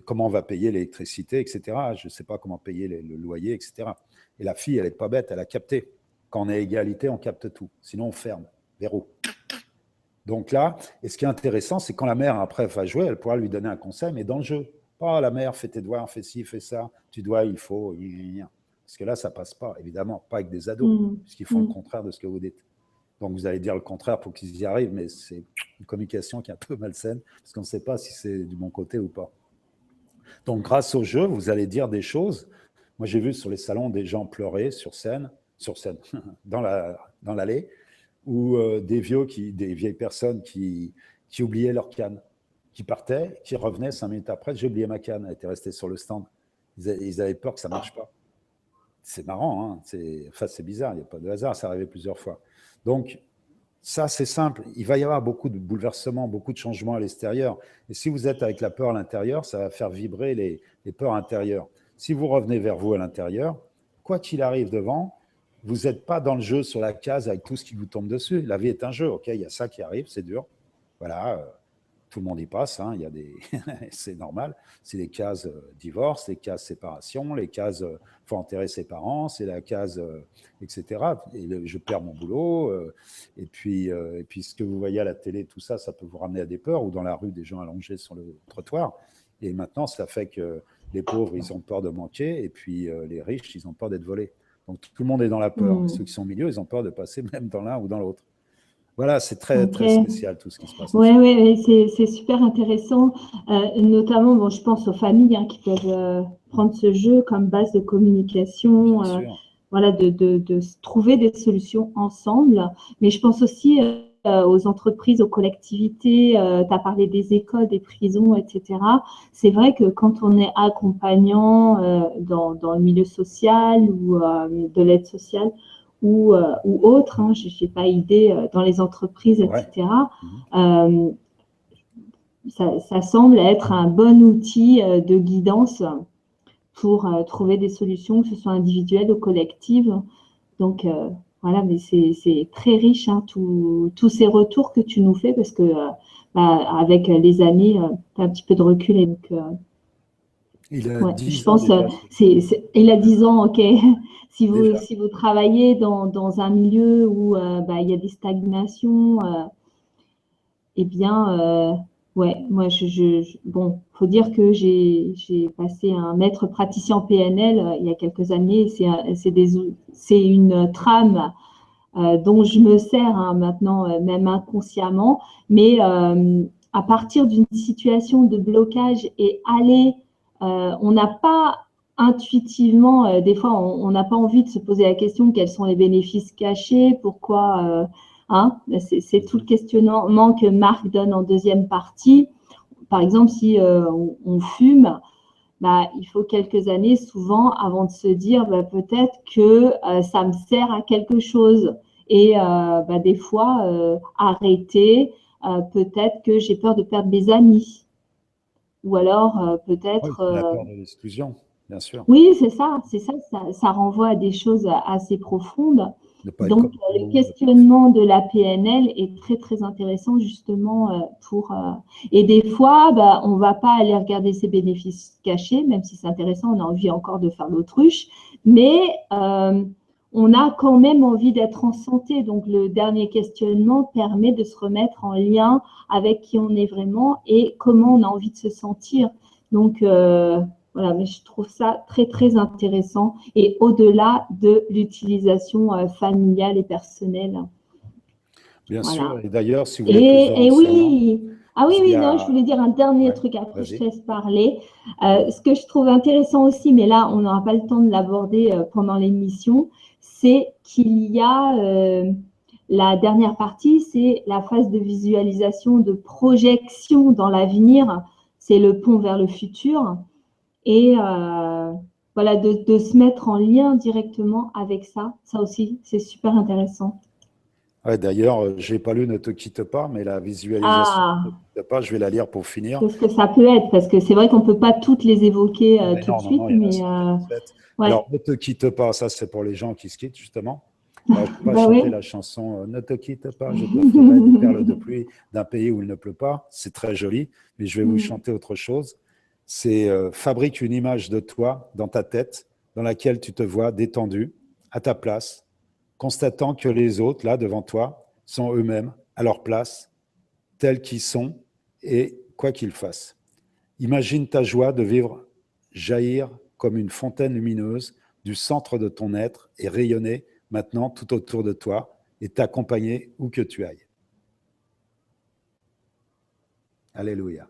comment on va payer l'électricité, etc. Je ne sais pas comment payer le loyer, etc. Et la fille, elle n'est pas bête, elle a capté. Quand on est à égalité, on capte tout. Sinon, on ferme. Verrou. Donc là, et ce qui est intéressant, c'est quand la mère, après, va jouer, elle pourra lui donner un conseil, mais dans le jeu. Pas la mère, fais tes devoirs, fais ci, fais ça, tu dois, il faut, parce que là, ça passe pas, évidemment, pas avec des ados, puisqu'ils font le contraire de ce que vous dites. Donc, vous allez dire le contraire pour qu'ils y arrivent, mais c'est une communication qui est un peu malsaine, parce qu'on ne sait pas si c'est du bon côté ou pas. Donc, grâce au jeu, vous allez dire des choses. Moi, j'ai vu sur les salons des gens pleurer sur scène, dans l'allée, ou des vieilles personnes qui oubliaient leur canne, qui partaient, qui revenaient 5 minutes après, j'ai oublié ma canne, elle était restée sur le stand. Ils avaient peur que ça ne marche pas. C'est marrant, hein, c'est bizarre, il n'y a pas de hasard, ça arrivait plusieurs fois. Donc, ça, c'est simple. Il va y avoir beaucoup de bouleversements, beaucoup de changements à l'extérieur. Et si vous êtes avec la peur à l'intérieur, ça va faire vibrer les peurs intérieures. Si vous revenez vers vous à l'intérieur, quoi qu'il arrive devant, vous n'êtes pas dans le jeu sur la case avec tout ce qui vous tombe dessus. La vie est un jeu, ok, il y a ça qui arrive, c'est dur. Voilà, tout le monde y passe, hein, il y a c'est normal. C'est les cases divorce, les cases séparation, les cases faut enterrer ses parents, c'est la case etc. Et je perds mon boulot. Et puis ce que vous voyez à la télé, tout ça, ça peut vous ramener à des peurs, ou dans la rue, des gens allongés sur le trottoir. Et maintenant, ça fait que les pauvres, ils ont peur de manquer, et puis les riches, ils ont peur d'être volés. Donc tout le monde est dans la peur. Ceux qui sont au milieu, ils ont peur de passer même dans l'un ou dans l'autre. Voilà, c'est très spécial tout ce qui se passe. Oui, c'est super intéressant, notamment, bon, je pense aux familles qui peuvent prendre ce jeu comme base de communication, voilà, de trouver des solutions ensemble. Mais je pense aussi aux entreprises, aux collectivités, tu as parlé des écoles, des prisons, etc. C'est vrai que quand on est accompagnant dans le milieu social ou de l'aide sociale, ou autre, hein, je n'ai pas idée, dans les entreprises, etc. Ça semble être un bon outil de guidance pour trouver des solutions, que ce soit individuelles ou collectives. Donc, voilà, mais c'est très riche, hein, tous ces retours que tu nous fais, parce que avec les années, tu as un petit peu de recul. Et donc, il a 10 je ans pense, déjà. il a 10 ans, ok. Si vous travaillez dans un milieu où il y a des stagnations, eh bien, ouais, moi, bon, faut dire que j'ai passé un maître praticien en PNL il y a quelques années. C'est une trame dont je me sers maintenant, même inconsciemment, mais à partir d'une situation de blocage et on n'a pas intuitivement, des fois, on n'a pas envie de se poser la question quels sont les bénéfices cachés, pourquoi, c'est tout le questionnement que Marc donne en deuxième partie. Par exemple, si on fume, il faut quelques années souvent avant de se dire peut-être que ça me sert à quelque chose. Et des fois, arrêter, peut-être que j'ai peur de perdre mes amis. Ou alors peut-être… la peur de l'exclusion, bien sûr. Oui, c'est ça, ça renvoie à des choses assez profondes. Donc, le questionnement de la PNL est très, très intéressant justement pour… et des fois, on ne va pas aller regarder ses bénéfices cachés, même si c'est intéressant, on a envie encore de faire l'autruche, mais on a quand même envie d'être en santé. Donc, le dernier questionnement permet de se remettre en lien avec qui on est vraiment et comment on a envie de se sentir. Donc, voilà, mais je trouve ça très, très intéressant et au-delà de l'utilisation familiale et personnelle. Bien voilà. sûr, et d'ailleurs, si vous voulez et oui, non, je voulais dire un dernier truc, après je te laisse parler. Ce que je trouve intéressant aussi, mais là, on n'aura pas le temps de l'aborder pendant l'émission, c'est qu'il y a… la dernière partie, c'est la phase de visualisation, de projection dans l'avenir. C'est le pont vers le futur. Et voilà, de se mettre en lien directement avec ça. Ça aussi, c'est super intéressant. Ouais, d'ailleurs, je n'ai pas lu Ne te quitte pas, mais la visualisation Ne te Ah, quitte pas, je vais la lire pour finir. qu'est-ce que ça peut être? Parce que c'est vrai qu'on ne peut pas toutes les évoquer Mais tout de non, non, suite, non, il y en a mais 77. ouais, Alors, Ne te quitte pas, ça c'est pour les gens qui se quittent, justement. Alors, je ne vais pas bah chanter oui. la chanson Ne te quitte pas, je t'offrirai des perles de pluie d'un pays où il ne pleut pas. C'est très joli, mais je vais vous chanter autre chose. C'est fabrique une image de toi dans ta tête, dans laquelle tu te vois détendu, à ta place, constatant que les autres, là, devant toi, sont eux-mêmes, à leur place, tels qu'ils sont, et quoi qu'ils fassent. Imagine ta joie de vivre jaillir comme une fontaine lumineuse du centre de ton être et rayonner maintenant tout autour de toi et t'accompagner où que tu ailles. Alléluia.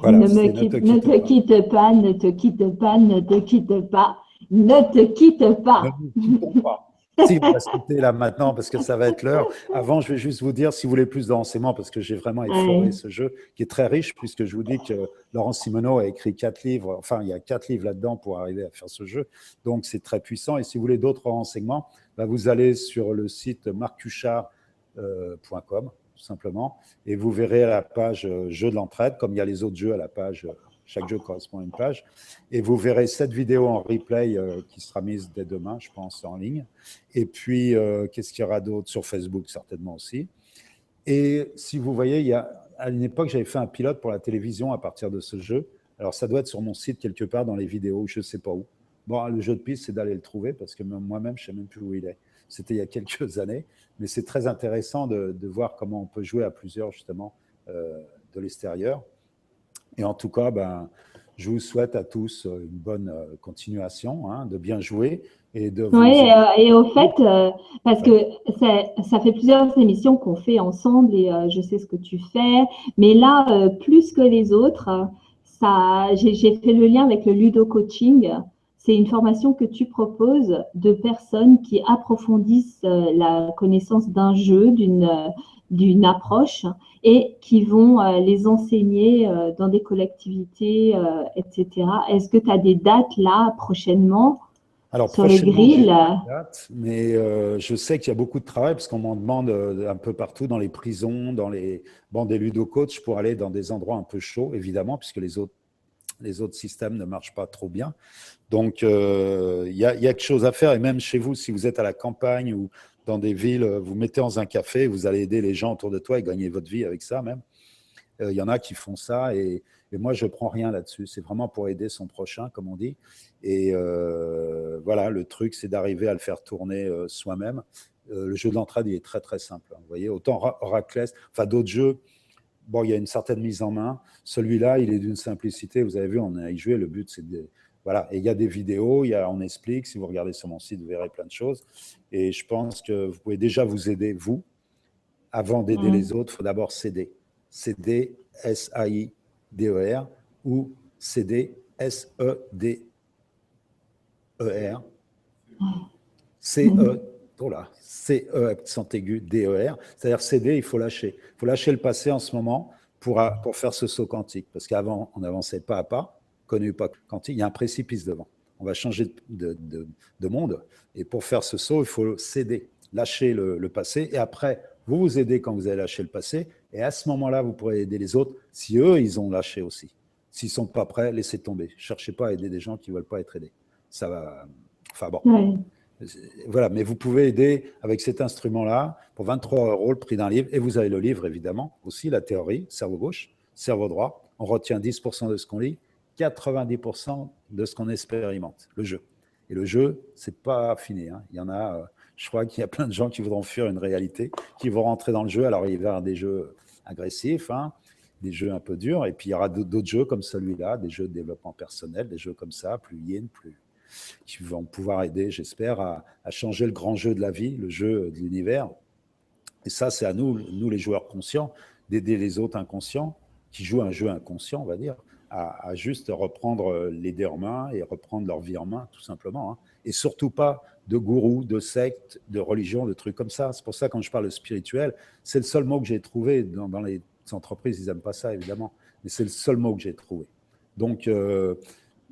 Voilà, c'est Ne te Ne quitte te pas. quitte pas, ne te quitte pas, ne te quitte pas, ne te quitte Ne pas. nous quittons pas. Si, on va se quitter là maintenant parce que ça va être l'heure. Avant, je vais juste vous dire, si vous voulez plus de renseignements, parce que j'ai vraiment effleuré Ouais. ce jeu qui est très riche, puisque je vous dis que Laurent Simoneau a écrit 4 livres, enfin, il y a 4 livres là-dedans pour arriver à faire ce jeu. Donc, c'est très puissant. Et si vous voulez d'autres renseignements, bah, vous allez sur le site marcuchard.com, tout simplement, et vous verrez à la page jeu de l'entraide, comme il y a les autres jeux à la page. Chaque jeu correspond à une page. Et vous verrez cette vidéo en replay qui sera mise dès demain, je pense, en ligne. Et puis, qu'est-ce qu'il y aura d'autre sur Facebook, certainement aussi. Et si vous voyez, il y a, à une époque, j'avais fait un pilote pour la télévision à partir de ce jeu. Alors, ça doit être sur mon site quelque part dans les vidéos, je ne sais pas où. Bon, le jeu de piste, c'est d'aller le trouver parce que moi-même, je ne sais même plus où il est. C'était il y a quelques années. Mais c'est très intéressant de voir comment on peut jouer à plusieurs, justement, de l'extérieur. Et en tout cas, ben, je vous souhaite à tous une bonne continuation, hein, de bien jouer et de Oui, vous... et au fait, parce Ouais. que ça fait plusieurs émissions qu'on fait ensemble et je sais ce que tu fais, mais là, plus que les autres, j'ai fait le lien avec le Ludo Coaching. C'est une formation que tu proposes de personnes qui approfondissent la connaissance d'un jeu, d'une approche et qui vont les enseigner dans des collectivités, etc. Est-ce que tu as des dates là prochainement? Alors Sur le prochainement, j'ai grill. pas de date, mais je sais qu'il y a beaucoup de travail parce qu'on m'en demande un peu partout dans les prisons, dans les bancs des ludo-coachs pour aller dans des endroits un peu chauds, évidemment, puisque les autres systèmes ne marchent pas trop bien. Donc, il y a quelque chose à faire. Et même chez vous, si vous êtes à la campagne ou dans des villes, vous mettez dans un café, vous allez aider les gens autour de toi et gagner votre vie avec ça même. Il y en a qui font ça et moi, je ne prends rien là-dessus. C'est vraiment pour aider son prochain, comme on dit. Et voilà, le truc, c'est d'arriver à le faire tourner soi-même. Le jeu de l'entraide, il est très, très simple. Hein. Vous voyez, autant Oraclès, enfin d'autres jeux, bon, il y a une certaine mise en main. Celui-là, il est d'une simplicité. Vous avez vu, on a y joué. Le but, c'est de... Voilà. Et il y a des vidéos, on explique. Si vous regardez sur mon site, vous verrez plein de choses. Et je pense que vous pouvez déjà vous aider, vous. Avant d'aider les autres, il faut d'abord s'aider. S'aider, S-A-I-D-E-R, ou s'aider, S-E-D-E-R. C-E, oh là, C-E, accent aigu, D-E-R. C'est-à-dire s'aider, il faut lâcher. Il faut lâcher le passé en ce moment pour faire ce saut quantique. Parce qu'avant, on n'avançait pas à pas, connu pas quantique, il y a un précipice devant. On va changer de monde. Et pour faire ce saut, il faut céder, lâcher le passé. Et après, vous vous aidez quand vous avez lâché le passé. Et à ce moment-là, vous pourrez aider les autres si eux, ils ont lâché aussi. S'ils ne sont pas prêts, laissez tomber. Cherchez pas à aider des gens qui ne veulent pas être aidés. Ça va. Enfin bon. Ouais. Voilà, mais vous pouvez aider avec cet instrument-là pour 23 € le prix d'un livre. Et vous avez le livre, évidemment, aussi, la théorie, cerveau gauche, cerveau droit. On retient 10% de ce qu'on lit, 90% de ce qu'on expérimente, le jeu. Et le jeu, c'est pas fini. Hein. Il y en a, je crois qu'il y a plein de gens qui voudront fuir une réalité, qui vont rentrer dans le jeu. Alors, il va y avoir des jeux agressifs, hein, des jeux un peu durs, et puis il y aura d'autres jeux comme celui-là, des jeux de développement personnel, des jeux comme ça, plus yin, qui vont pouvoir aider, j'espère, à changer le grand jeu de la vie, le jeu de l'univers. Et ça, c'est à nous les joueurs conscients, d'aider les autres inconscients, qui jouent un jeu inconscient, on va dire, à juste reprendre les dés en main et reprendre leur vie en main, tout simplement. Hein. Et surtout pas de gourou, de secte, de religion, de trucs comme ça. C'est pour ça, quand je parle de spirituel, c'est le seul mot que j'ai trouvé dans les entreprises. Ils n'aiment pas ça, évidemment, mais c'est le seul mot que j'ai trouvé. Donc,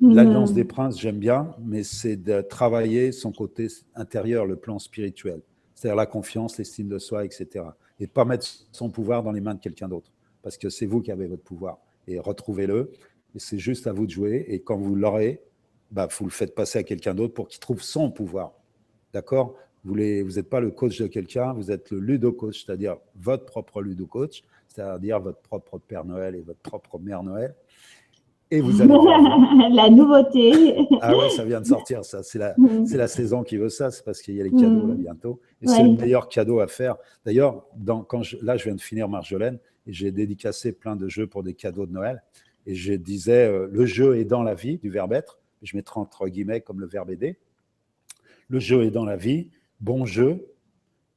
L'Alliance des Princes, j'aime bien, mais c'est de travailler son côté intérieur, le plan spirituel. C'est-à-dire la confiance, l'estime de soi, etc. Et pas mettre son pouvoir dans les mains de quelqu'un d'autre. Parce que c'est vous qui avez votre pouvoir. Et retrouvez-le. Et c'est juste à vous de jouer. Et quand vous l'aurez, vous le faites passer à quelqu'un d'autre pour qu'il trouve son pouvoir. D'accord? Vous n'êtes pas le coach de quelqu'un, vous êtes le ludo-coach, c'est-à-dire votre propre ludo-coach, c'est-à-dire votre propre Père Noël et votre propre Mère Noël. Et vous allez voir. La nouveauté. Ah ouais, ça vient de sortir, ça. C'est la saison qui veut ça, c'est parce qu'il y a les cadeaux là bientôt. Et c'est le meilleur cadeau à faire. D'ailleurs, là, je viens de finir Marjolaine et j'ai dédicacé plein de jeux pour des cadeaux de Noël. Et je disais, le jeu est dans la vie, du verbe être. Je mettrai entre guillemets comme le verbe aider. Le jeu est dans la vie, bon jeu.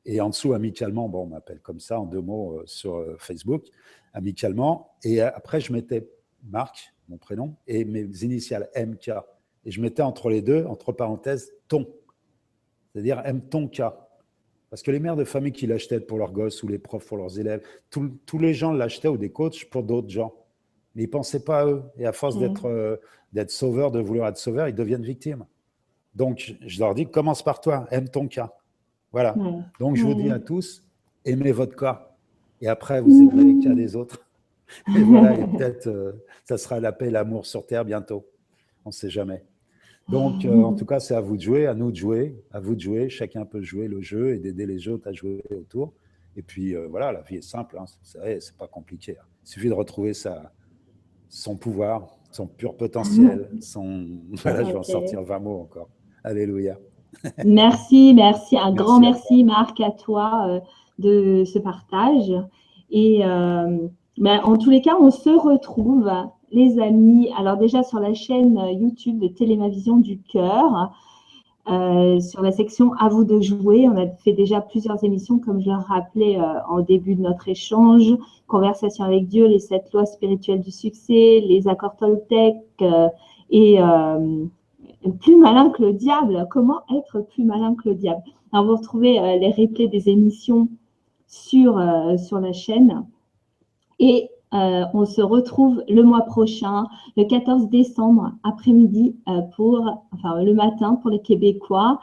Et en dessous, amicalement, on m'appelle comme ça en 2 mots sur Facebook, amicalement. Et après, je mettais Marc, mon prénom, et mes initiales MK. Et je mettais entre les deux, entre parenthèses, ton. C'est-à-dire aime ton cas. Parce que les mères de famille qui l'achetaient pour leurs gosses ou les profs pour leurs élèves, tous les gens l'achetaient ou des coachs pour d'autres gens. Mais ils ne pensaient pas à eux. Et à force d'être sauveurs, de vouloir être sauveurs, ils deviennent victimes. Donc, je leur dis, commence par toi, aime ton cas. Voilà. Donc, je vous dis à tous, aimez votre cas. Et après, vous aimerez les cas des autres. Et voilà, et peut-être, ça sera la paix et l'amour sur Terre bientôt. On ne sait jamais. Donc, en tout cas, c'est à vous de jouer, à nous de jouer, à vous de jouer. Chacun peut jouer le jeu et d'aider les autres à jouer autour. Et puis, voilà, la vie est simple. Hein. C'est pas compliqué. Hein. Il suffit de retrouver son pouvoir, son pur potentiel, Voilà, je vais en sortir 20 mots encore. Alléluia. Merci. Un grand merci, Marc, à toi de ce partage. Et en tous les cas, on se retrouve, les amis. Alors déjà sur la chaîne YouTube de Télémavision du Cœur, sur la section « À vous de jouer », on a fait déjà plusieurs émissions, comme je le rappelais en début de notre échange, « Conversation avec Dieu », les 7 lois spirituelles du succès, les accords Toltec et plus malin que le diable. Comment être plus malin que le diable? Alors, vous retrouvez les replays des émissions sur la chaîne. Et on se retrouve le mois prochain, le 14 décembre, après-midi, le matin pour les Québécois,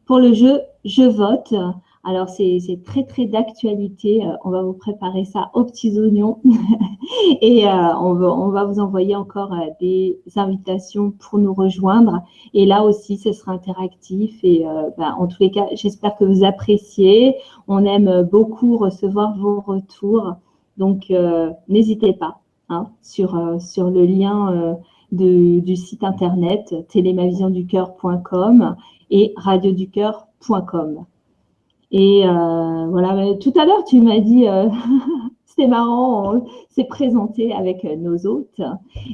pour le jeu « Je vote ». Alors, c'est très, très d'actualité. On va vous préparer ça aux petits oignons. Et on va vous envoyer encore des invitations pour nous rejoindre. Et là aussi, ce sera interactif. Et en tous les cas, j'espère que vous appréciez. On aime beaucoup recevoir vos retours. Donc, n'hésitez pas sur le lien du site internet télémavisionducoeur.com et radioducoeur.com. Et voilà, tout à l'heure, tu m'as dit, c'était marrant, on s'est présenté avec nos hôtes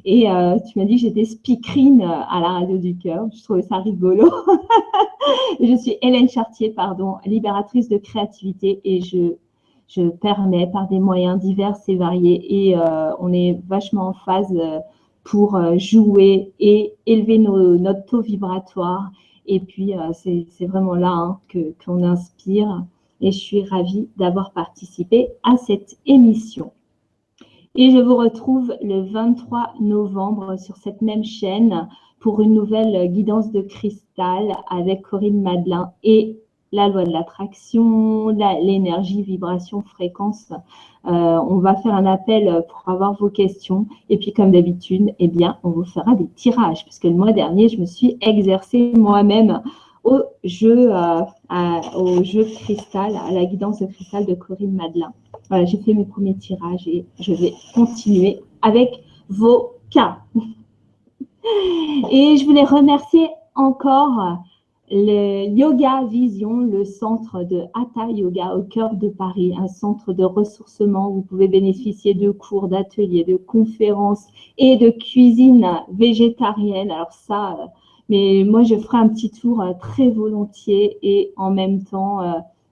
et tu m'as dit que j'étais speakerine à la Radio du Cœur. Je trouvais ça rigolo. Je suis Hélène Chartier, libératrice de créativité et je permets par des moyens divers et variés et on est vachement en phase pour jouer et élever notre taux vibratoire. Et puis, c'est vraiment là qu'on inspire et je suis ravie d'avoir participé à cette émission. Et je vous retrouve le 23 novembre sur cette même chaîne pour une nouvelle guidance de cristal avec Corinne Madelin et la loi de l'attraction, l'énergie, vibration, fréquence. On va faire un appel pour avoir vos questions. Et puis, comme d'habitude, on vous fera des tirages. Parce que le mois dernier, je me suis exercée moi-même au jeu cristal, à la guidance de cristal de Corinne Madelin. Voilà, j'ai fait mes premiers tirages et je vais continuer avec vos cas. Et je voulais remercier encore le Yoga Vision, le centre de Hatha Yoga au cœur de Paris, un centre de ressourcement où vous pouvez bénéficier de cours, d'ateliers, de conférences et de cuisine végétarienne. Alors ça, mais moi je ferai un petit tour très volontiers et en même temps,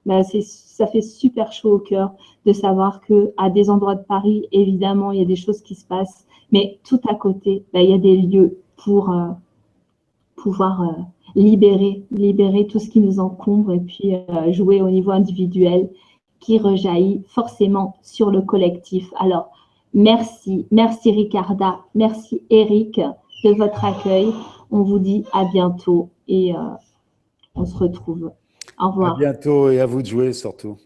ça fait super chaud au cœur de savoir qu'à des endroits de Paris, évidemment, il y a des choses qui se passent, mais tout à côté, il y a des lieux pour pouvoir libérer tout ce qui nous encombre et puis jouer au niveau individuel qui rejaillit forcément sur le collectif. Alors, merci Ricarda, merci Eric, de votre accueil. On vous dit à bientôt et on se retrouve. Au revoir. À bientôt et à vous de jouer surtout.